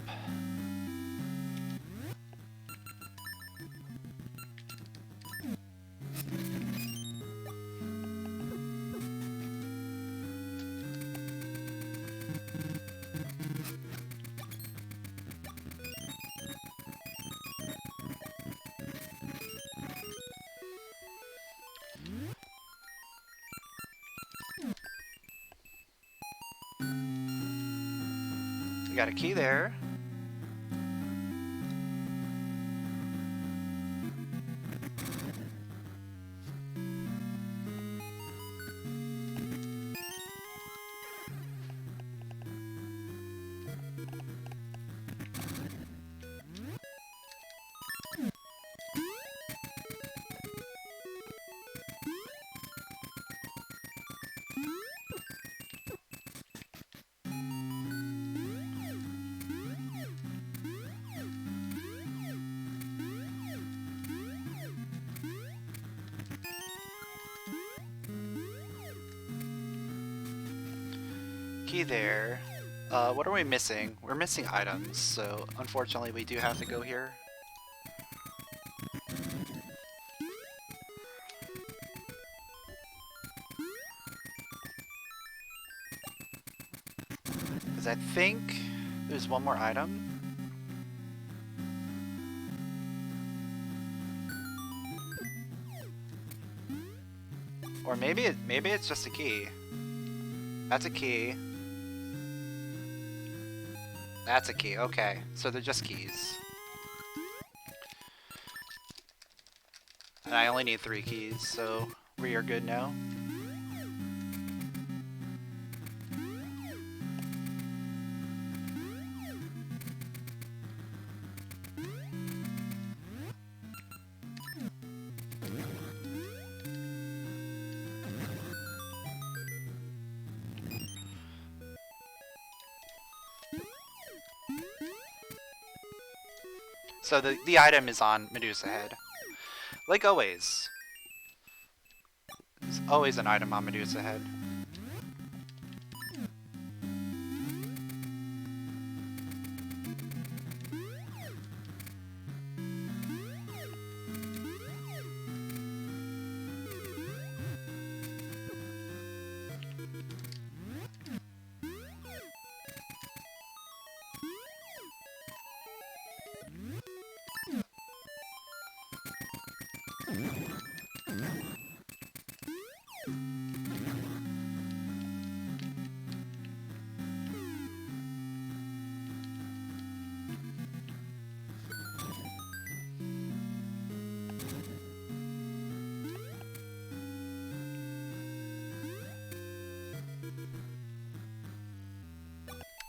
We got a key there. Key there. What are we missing? We're missing items, so unfortunately we do have to go here. Because I think there's one more item. Or maybe it's just a key. That's a key. That's a key, okay. So they're just keys. And I only need 3 keys, so we are good now. So the item is on Medusa Head. Like always. There's always an item on Medusa Head.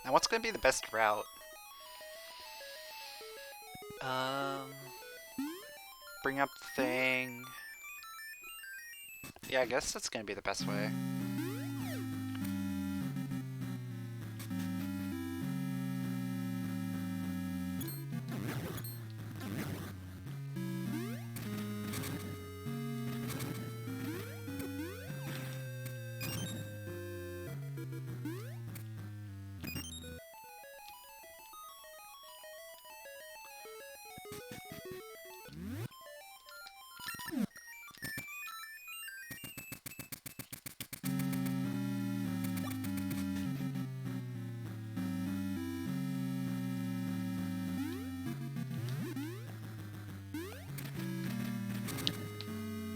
Now what's going to be the best route? Bring up the thing. Yeah, I guess that's going to be the best way.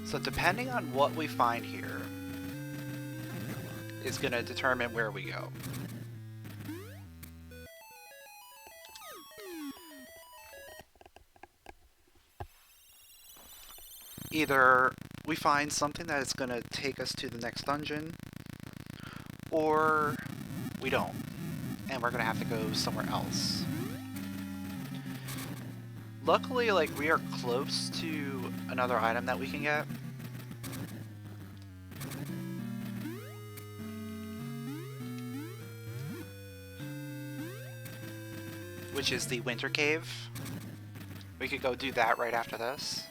So depending on what we find here is going to determine where we go. Either we find something that is going to take us to the next dungeon, or we don't, and we're going to have to go somewhere else. Luckily, like, we are close to another item that we can get. Which is the Winter Cave. We could go do that right after this.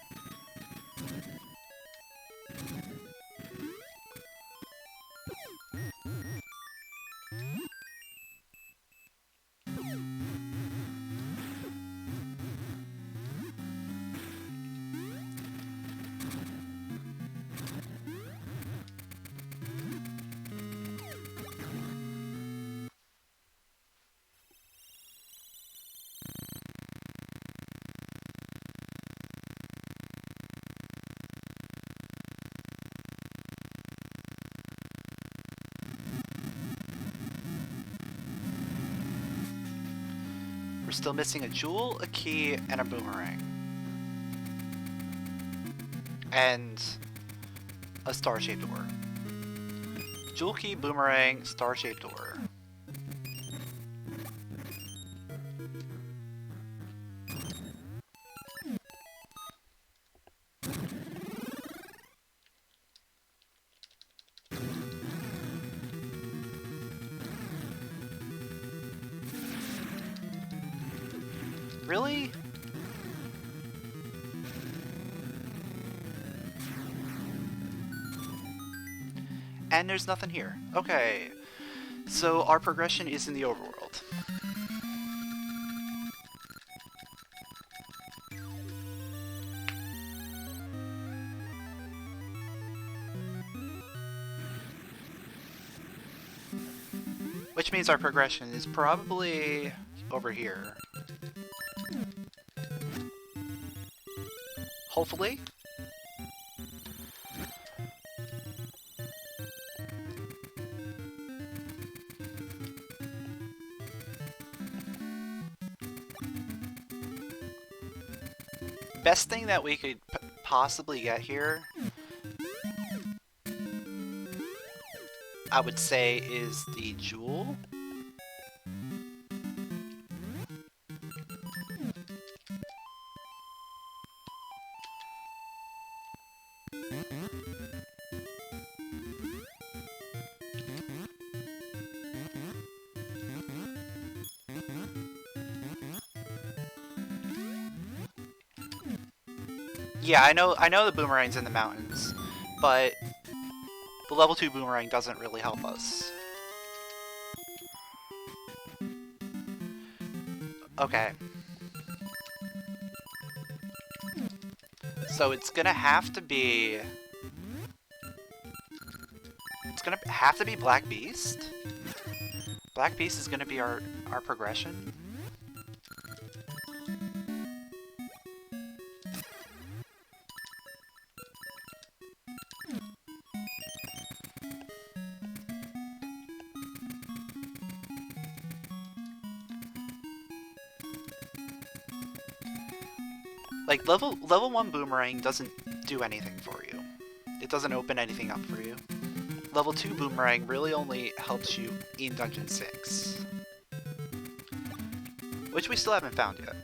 We're still missing a jewel, a key, and a boomerang. And a star-shaped door. Jewel, key, boomerang, star-shaped door. Really? And there's nothing here. Okay. So our progression is in the overworld. Which means our progression is probably over here. Hopefully. Best thing that we could possibly get here, I would say, is the jewel. Yeah, I know the boomerang's in the mountains, but the level 2 boomerang doesn't really help us. Okay. So it's gonna have to be... It's gonna have to be Black Beast? Black Beast is gonna be our progression? Like, level 1 boomerang doesn't do anything for you. It doesn't open anything up for you. Level 2 boomerang really only helps you in Dungeon 6. Which we still haven't found yet.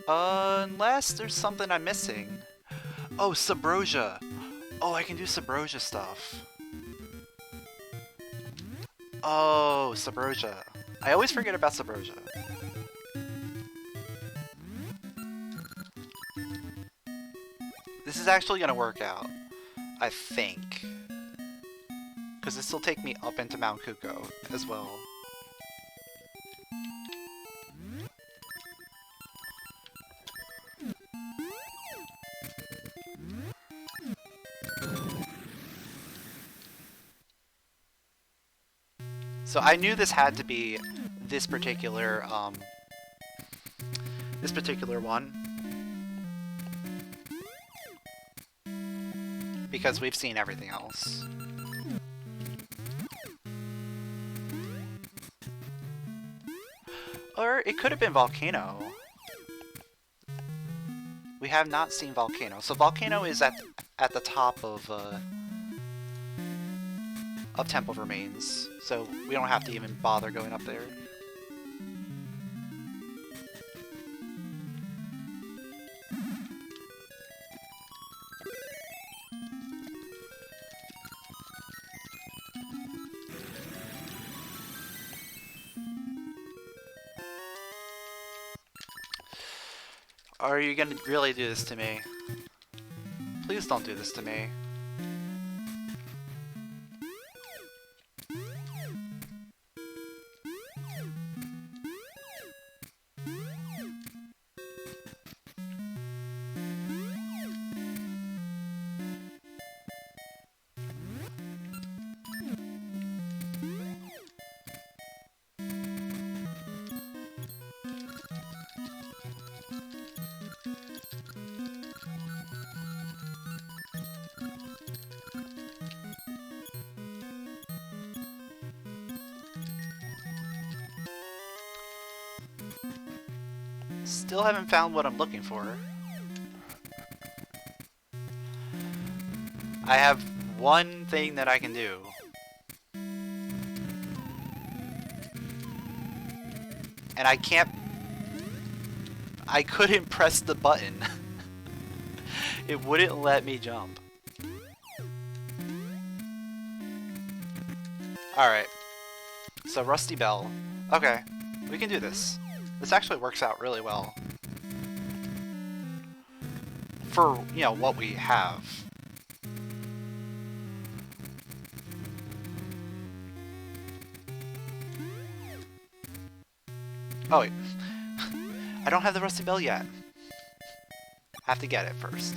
Unless there's something I'm missing. Oh, Subrosia! Oh, I can do Subrosia stuff. Oh, Subrosia. I always forget about Subrosia. This is actually gonna work out, I think. Because this will take me up into Mount Kuko as well. So I knew this had to be this particular one. Because we've seen everything else. Or it could have been Volcano. We have not seen Volcano. So Volcano is at the top of Temple Remains. So we don't have to even bother going up there. Are you gonna really do this to me? Please don't do this to me. Still haven't found what I'm looking for. I have one thing that I can do. And I can't... I couldn't press the button. It wouldn't let me jump. Alright. So, Rusty Bell. Okay, we can do this. This actually works out really well. For, you know, what we have. Oh, wait. I don't have the Rusty Bell yet. I have to get it first.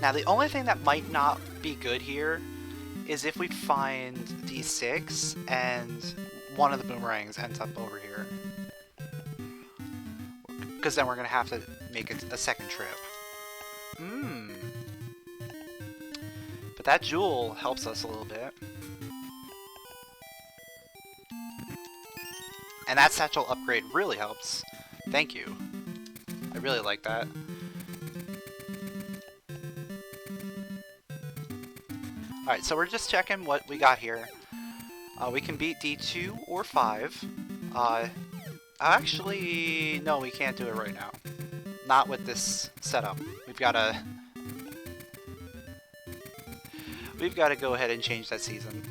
Now, the only thing that might not be good here is if we find D6 and one of the boomerangs ends up over here. Because then we're going to have to make it a second trip. But that jewel helps us a little bit. And that satchel upgrade really helps. Thank you. I really like that. Alright, so we're just checking what we got here. We can beat D2 or 5. Actually, no, we can't do it right now. Not with this setup. We've got to go ahead and change that season.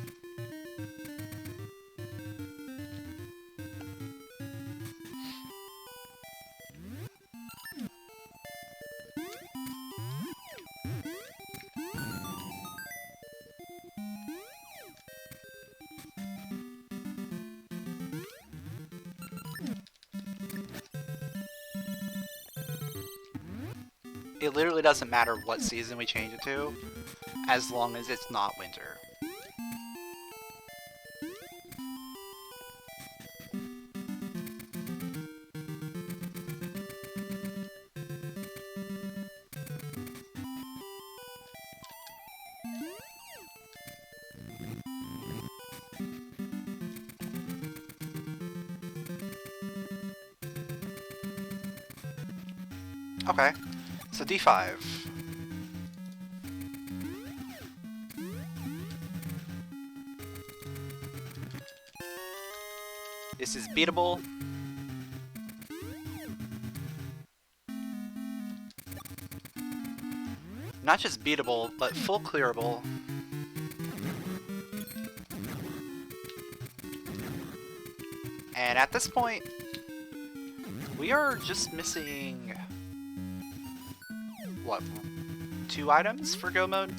It literally doesn't matter what season we change it to, as long as it's not winter. Okay, so D5. This is beatable. Not just beatable, but full clearable. And at this point, we are just missing... what, 2 items for go mode?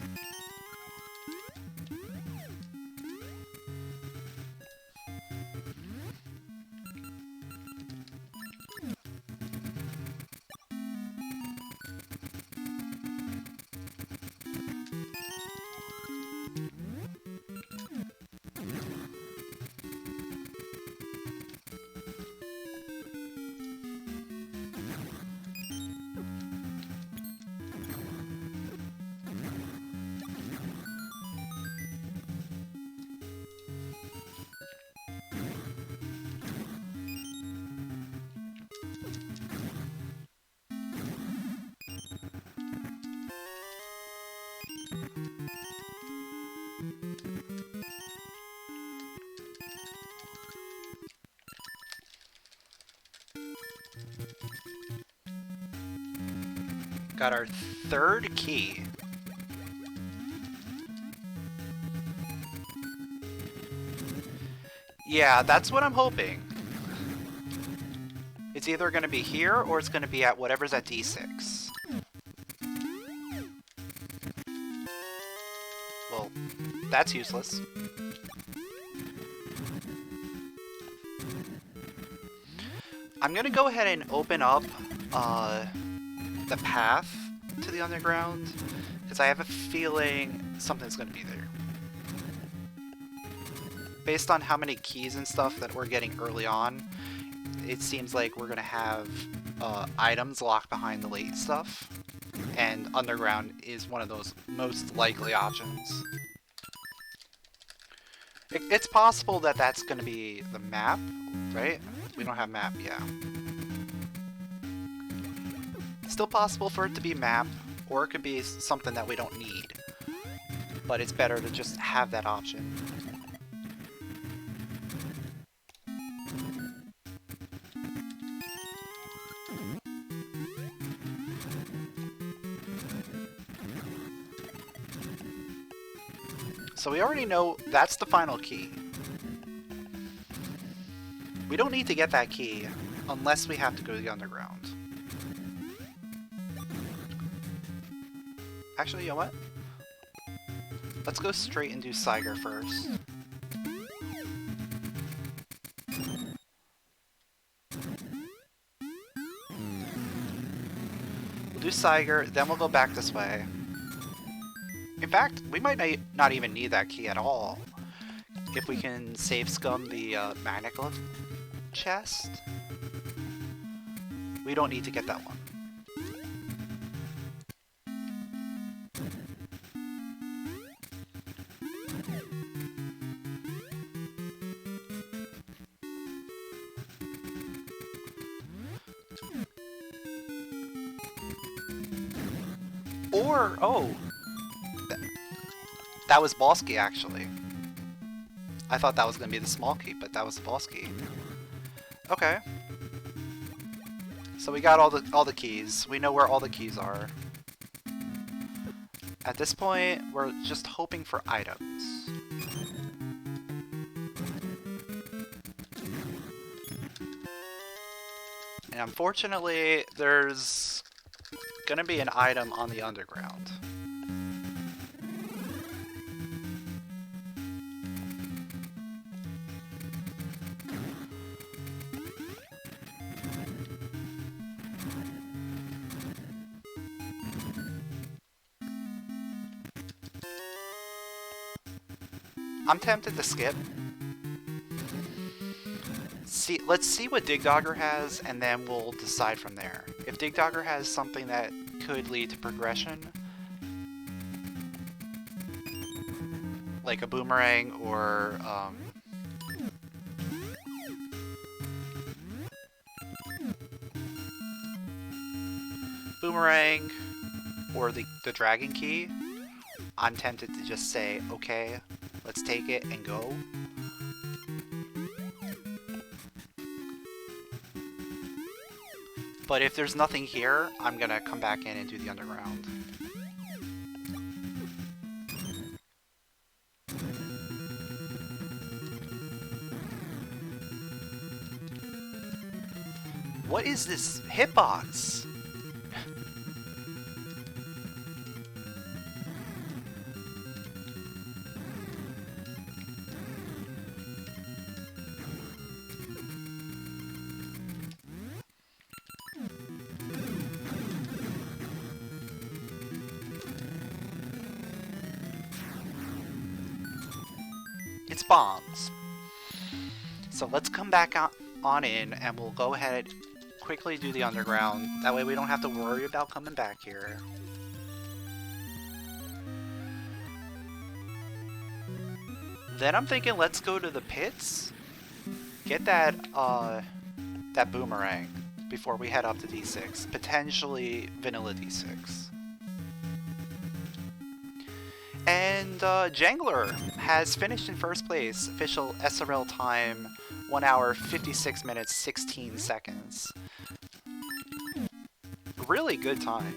Got our 3rd key. Yeah, that's what I'm hoping. It's either going to be here or it's going to be at whatever's at D6. Well, that's useless. I'm going to go ahead and open up the path to the underground, because I have a feeling something's going to be there. Based on how many keys and stuff that we're getting early on, it seems like we're going to have items locked behind the late stuff, and underground is one of those most likely options. It's possible that that's going to be the map, right? We don't have map, yeah. Still possible for it to be map, or it could be something that we don't need. But it's better to just have that option. So we already know that's the final key. We don't need to get that key unless we have to go to the underground. Actually, you know what? Let's go straight and do Siger first. We'll do Siger, then we'll go back this way. In fact, we might not even need that key at all. If we can save scum the Magnicglyph chest, we don't need to get that one. Or, oh, that was boss key actually. I thought that was going to be the small key, but that was the boss key. Okay. So we got all the keys. We know where all the keys are. At this point, we're just hoping for items. And unfortunately, there's gonna be an item on the underground. I'm tempted to skip. Let's see what Digdogger has, and then we'll decide from there. If Digdogger has something that could lead to progression, like a boomerang or boomerang or the dragon key, I'm tempted to just say, okay, let's take it and go. But if there's nothing here, I'm gonna come back in and do the underground. What is this hitbox? It's bombs. So let's come back on in and we'll go ahead quickly do the underground. That way we don't have to worry about coming back here. Then I'm thinking let's go to the pits. Get that that boomerang before we head up to D6. Potentially vanilla D6. And Jangler has finished in first place. Official SRL time, 1 hour, 56 minutes, 16 seconds. Really good time.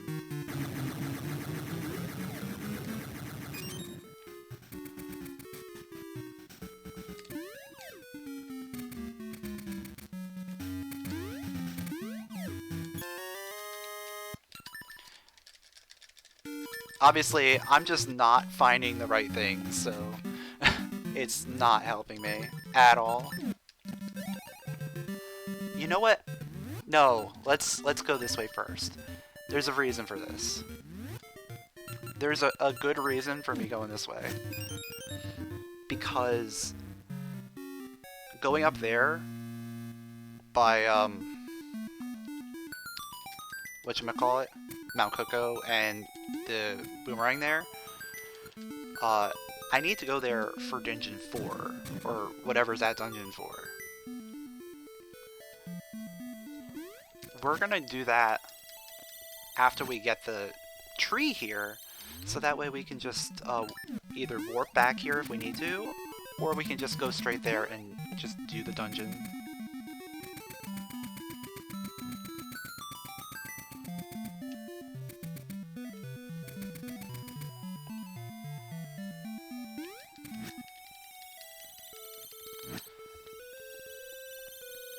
Obviously, I'm just not finding the right thing, so it's not helping me at all. You know what? No, let's go this way first. There's a reason for this. There's a good reason for me going this way. Because going up there by whatchamacallit? Mount Coco and the boomerang there, I need to go there for Dungeon 4, or whatever's that dungeon for. We're gonna do that after we get the tree here, so that way we can just either warp back here if we need to, or we can just go straight there and just do the dungeon.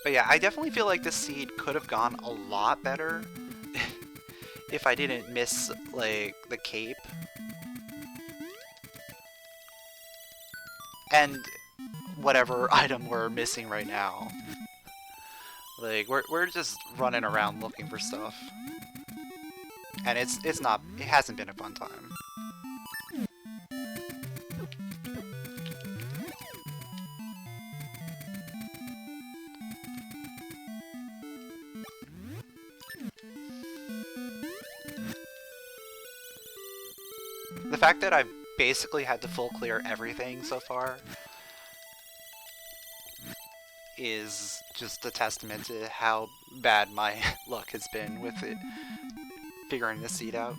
But yeah, I definitely feel like this seed could have gone a lot better if I didn't miss, like, the cape. And whatever item we're missing right now. Like, we're just running around looking for stuff. And it hasn't been a fun time. fact that I've basically had to full clear everything so far is just a testament to how bad my luck has been with it, figuring this seed out.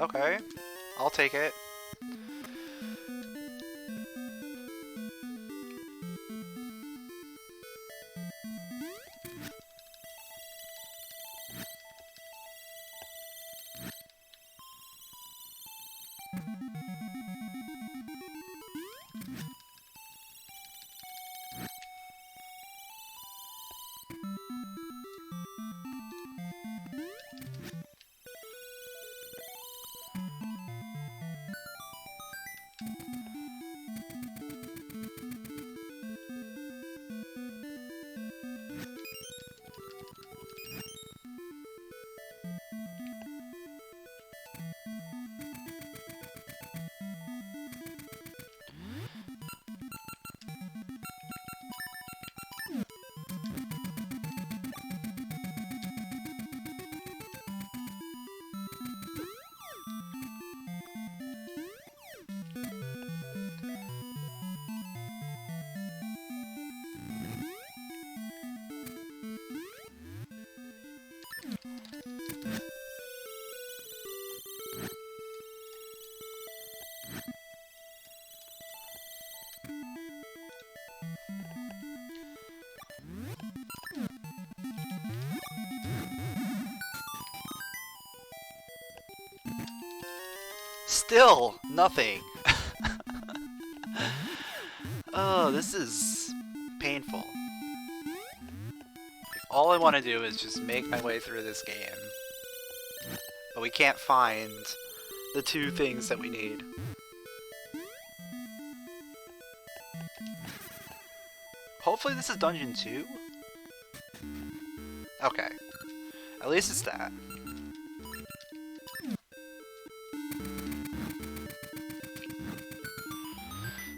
Okay, I'll take it. Still nothing. Oh, this is painful. All I want to do is just make my way through this game. But we can't find the two things that we need. Hopefully this is dungeon 2? Okay. At least it's that.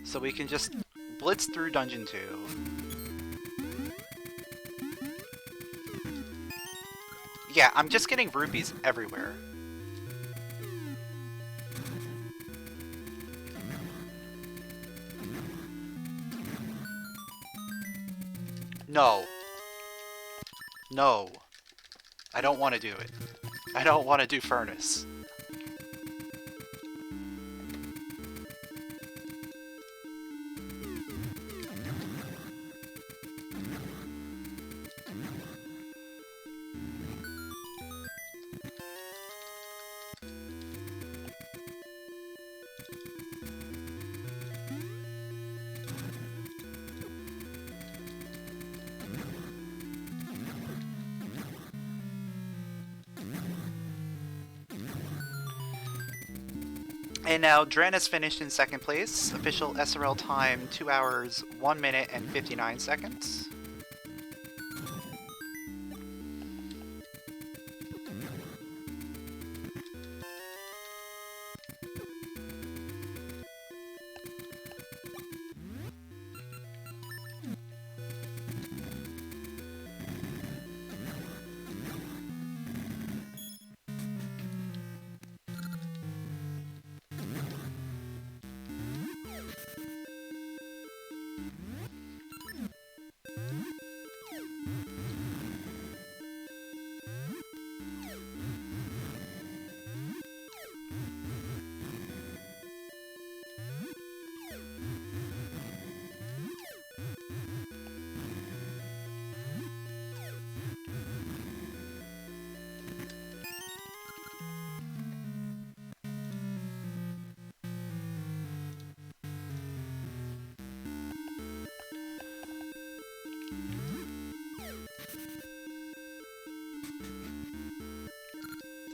So we can just blitz through dungeon 2. Yeah, I'm just getting rupees everywhere. No. No. I don't want to do it. I don't want to do furnace. And now Dren has finished in second place. Official SRL time 2 hours, 1 minute, and 59 seconds.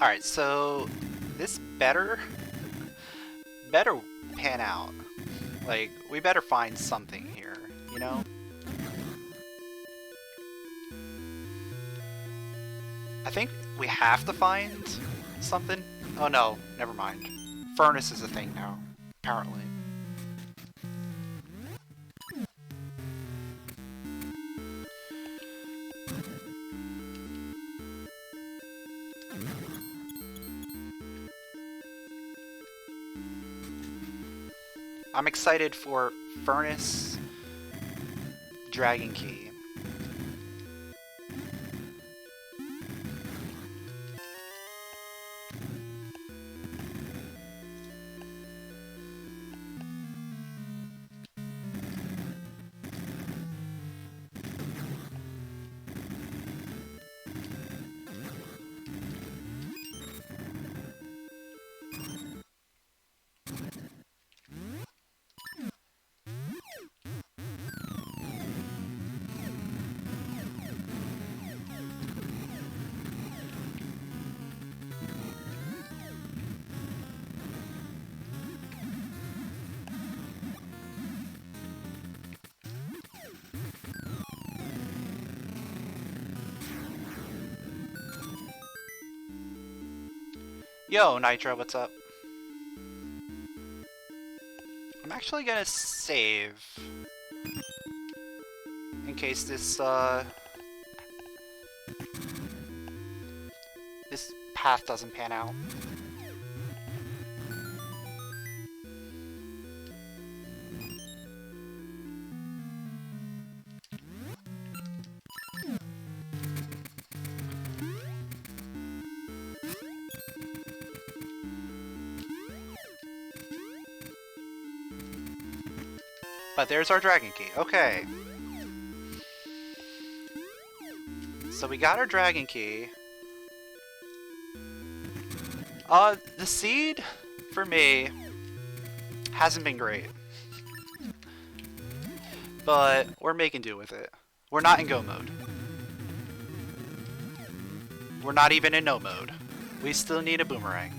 Alright, so this better pan out. Like, we better find something here, you know? I think we have to find something. Oh no, never mind. Furnace is a thing now. apparently. I'm excited for Furnace Dragon Key. Yo, Nitro, what's up? I'm actually gonna save in case this path doesn't pan out. But there's our Dragon Key. Okay. So we got our Dragon Key. The seed, for me, hasn't been great. But we're making do with it. We're not in go mode. We're not even in no mode. We still need a boomerang.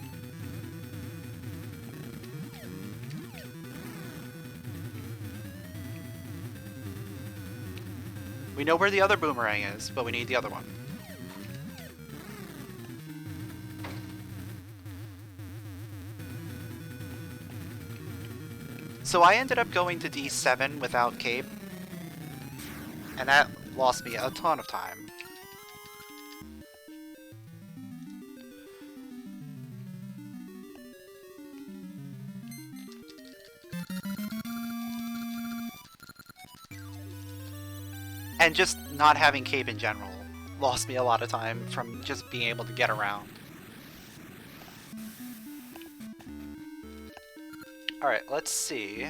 We know where the other boomerang is, but we need the other one. So I ended up going to D7 without cape, and that lost me a ton of time. And just not having cape in general lost me a lot of time from just being able to get around. Alright, let's see.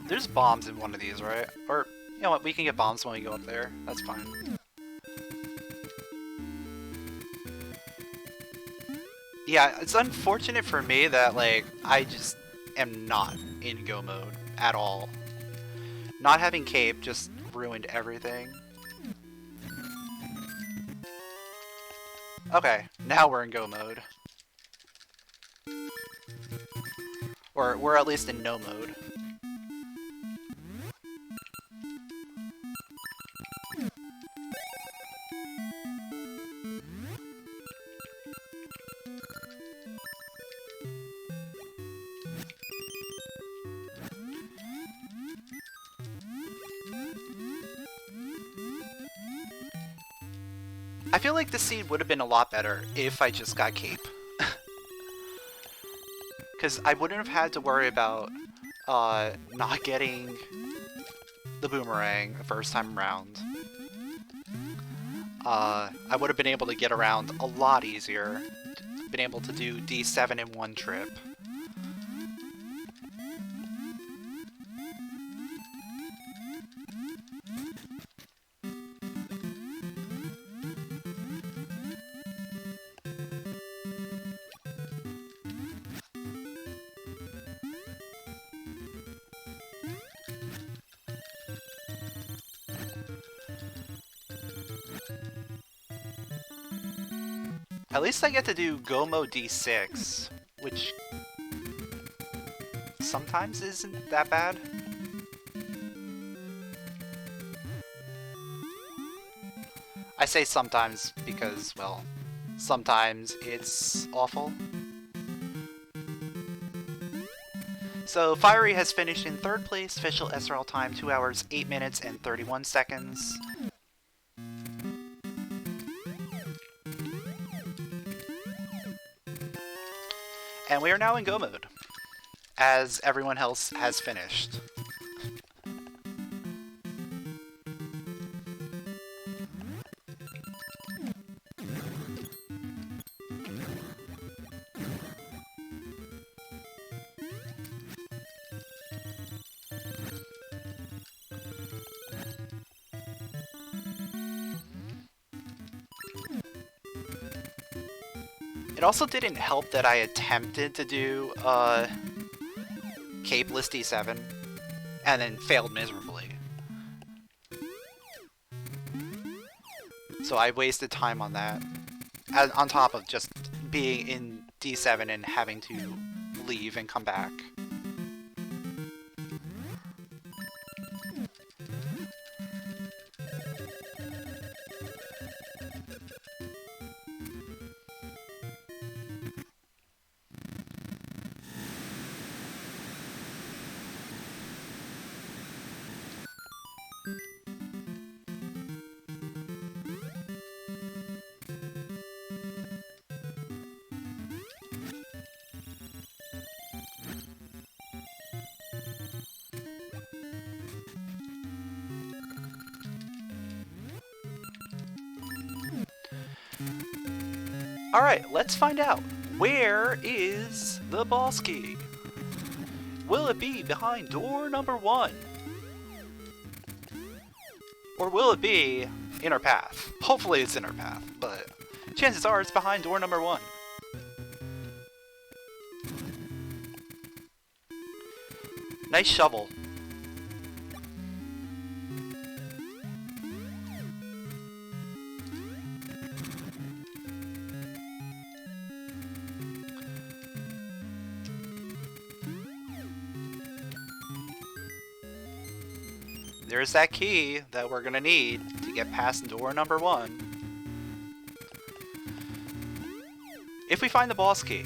There's bombs in one of these, right? Or, you know what, we can get bombs when we go up there. That's fine. Yeah, it's unfortunate for me that, like, I just am not in go mode at all. Not having cape just ruined everything. Okay, now we're in go mode. Or we're at least in no mode. I feel like this seed would have been a lot better if I just got cape. Because I wouldn't have had to worry about not getting the boomerang the first time around. I would have been able to get around a lot easier. Been able to do D7 in one trip. At least I get to do Gomo D6, which sometimes isn't that bad. I say sometimes because, well, sometimes it's awful. So Fiery has finished in 3rd place, official SRL time 2 hours, 8 minutes, and 31 seconds. And we are now in go mode, as everyone else has finished. It also didn't help that I attempted to do Capeless D7 and then failed miserably. So I wasted time on that, on top of just being in D7 and having to leave and come back. Alright, let's find out. Where is the boss key? Will it be behind door number 1? Or will it be in our path? Hopefully it's in our path, but chances are it's behind door number 1. Nice shovel. There's that key that we're gonna need to get past door number 1. If we find the boss key,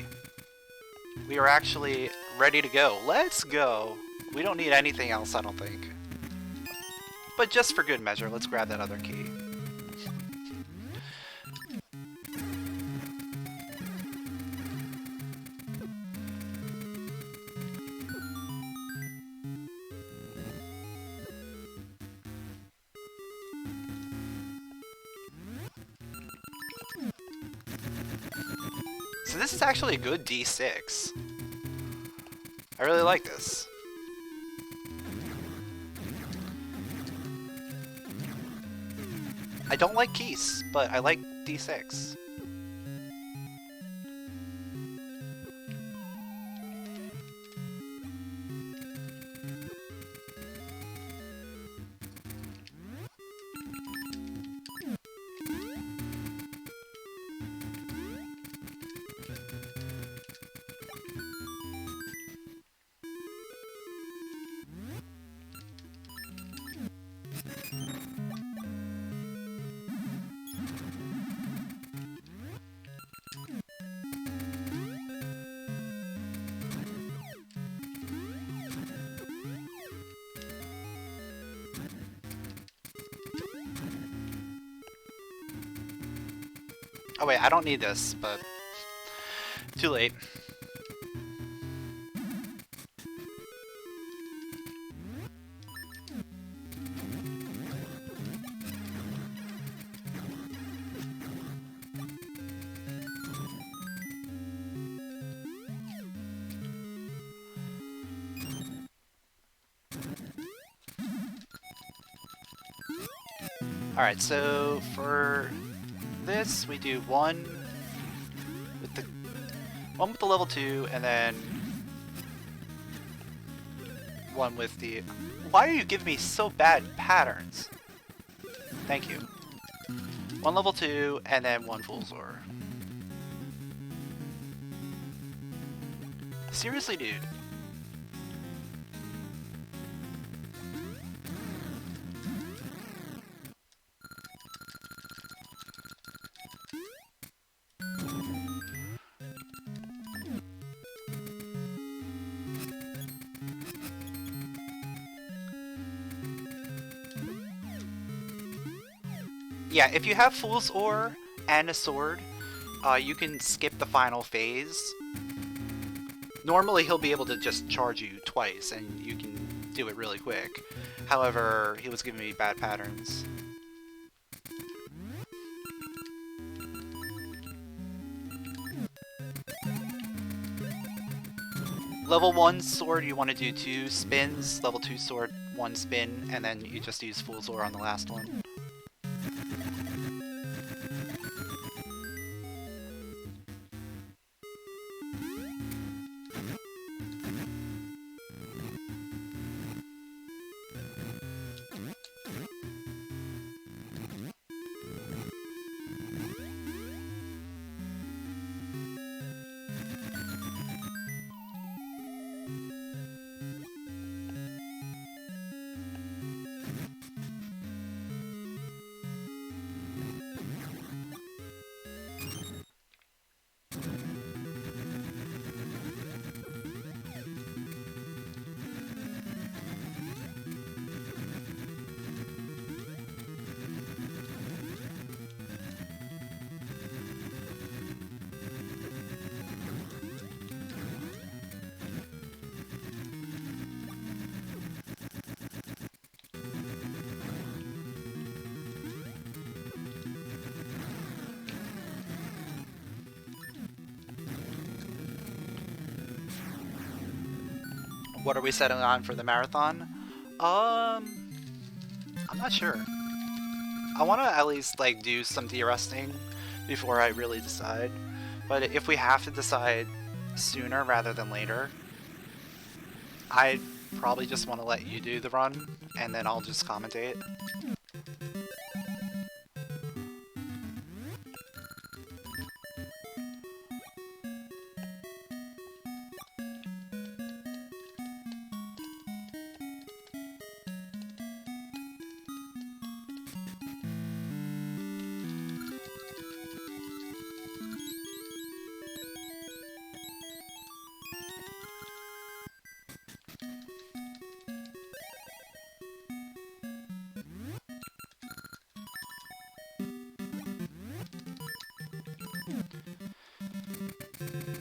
we are actually ready to go. Let's go! We don't need anything else, I don't think. But just for good measure, let's grab that other key. So this is actually a good D6. I really like this. I don't like keys, but I like D6. Oh wait, I don't need this, but too late. Alright, so for this we do one with the level 2 and then one with the... Why are you giving me so bad patterns? Thank you. One level 2 and then one Fool's Ore. Seriously, dude. Yeah, if you have Fool's Ore and a sword, you can skip the final phase. Normally he'll be able to just charge you twice, and you can do it really quick. However, he was giving me bad patterns. Level 1 sword, you want to do 2 spins. Level 2 sword, 1 spin, and then you just use Fool's Ore on the last one. What are we setting on for the marathon? I'm not sure. I want to at least like do some de-rusting before I really decide. But if we have to decide sooner rather than later, I probably just want to let you do the run and then I'll just commentate.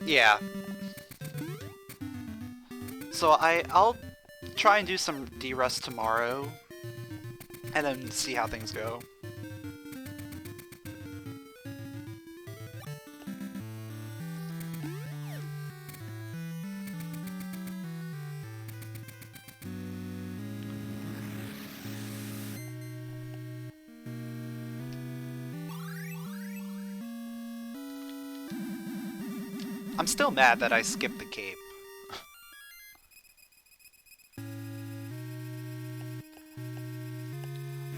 Yeah. So I'll try and do some de-rust tomorrow, and then see how things go. I'm still mad that I skipped the cape.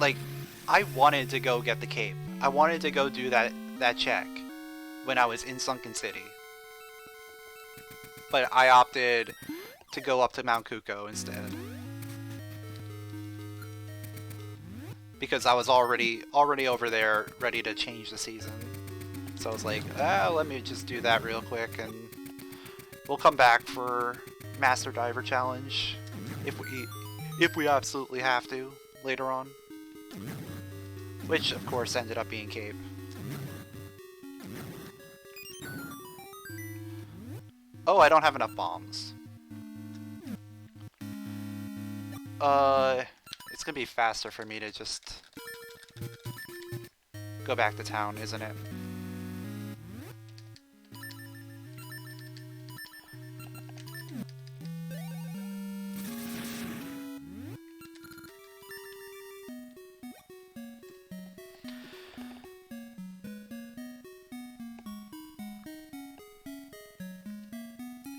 Like, I wanted to go get the cape. I wanted to go do that check when I was in Sunken City. But I opted to go up to Mount Kuko instead. Because I was already over there ready to change the season. So I was like, let me just do that real quick and we'll come back for Master Diver Challenge if we absolutely have to later on. Which of course ended up being Cape. Oh, I don't have enough bombs. It's gonna be faster for me to just go back to town, isn't it?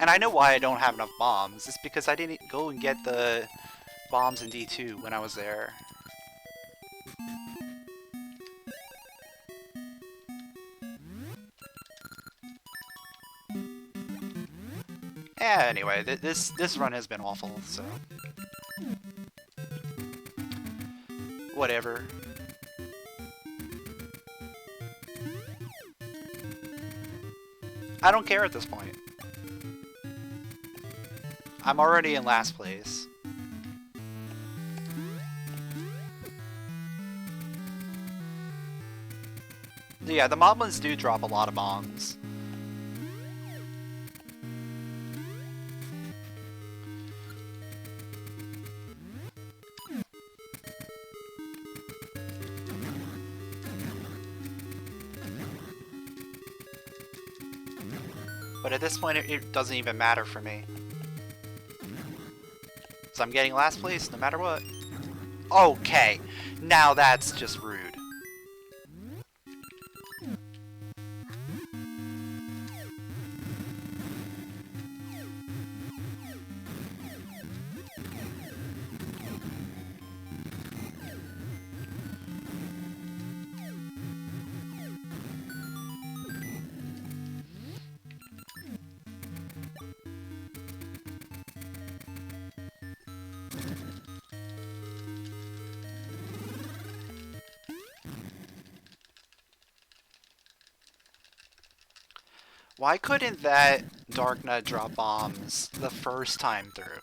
And I know why I don't have enough bombs. It's because I didn't go and get the bombs in D2 when I was there. Yeah, anyway, this run has been awful, so whatever. I don't care at this point. I'm already in last place. Yeah, the moblins do drop a lot of bombs. But at this point, it doesn't even matter for me. So I'm getting last place no matter what. Okay, now that's just rude. Why couldn't that Darknut drop bombs the first time through?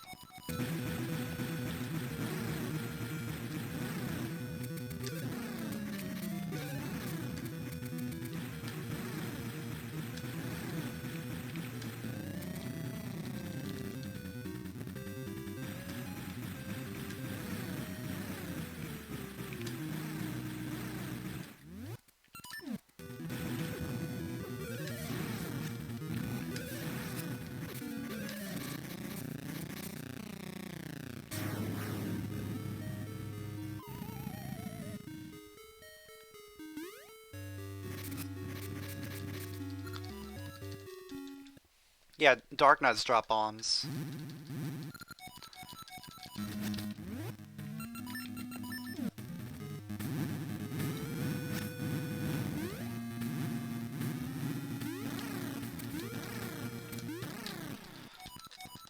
Yeah, Darknuts drop bombs.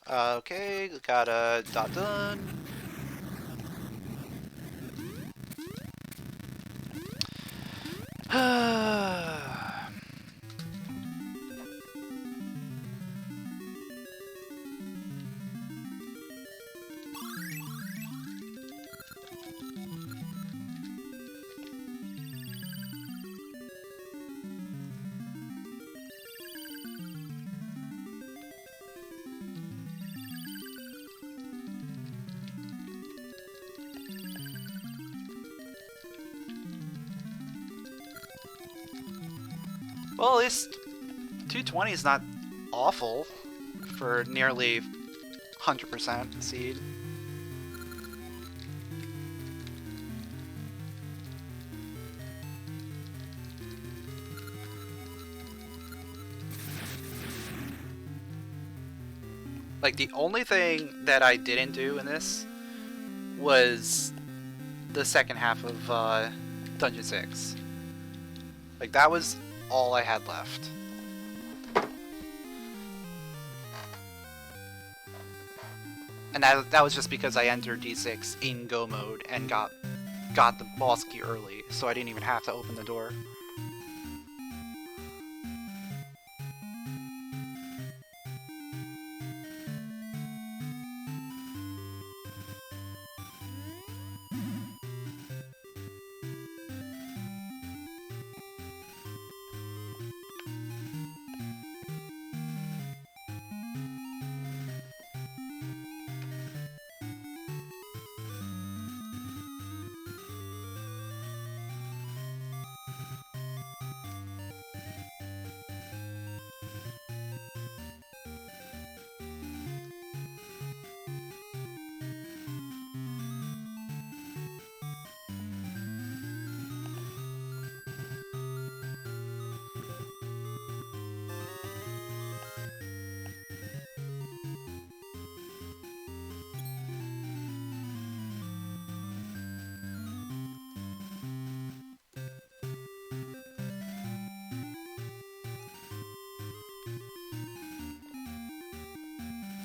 Okay, got a dot done. Well, at least 220 is not awful for nearly 100% seed. Like, the only thing that I didn't do in this was the second half of Dungeon 6. Like, that was all I had left. And that was just because I entered D6 in Go mode and got the boss key early, so I didn't even have to open the door.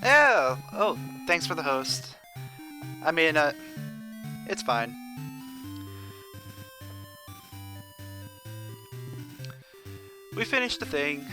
Yeah! Oh, thanks for the host. I mean, it's fine. We finished the thing.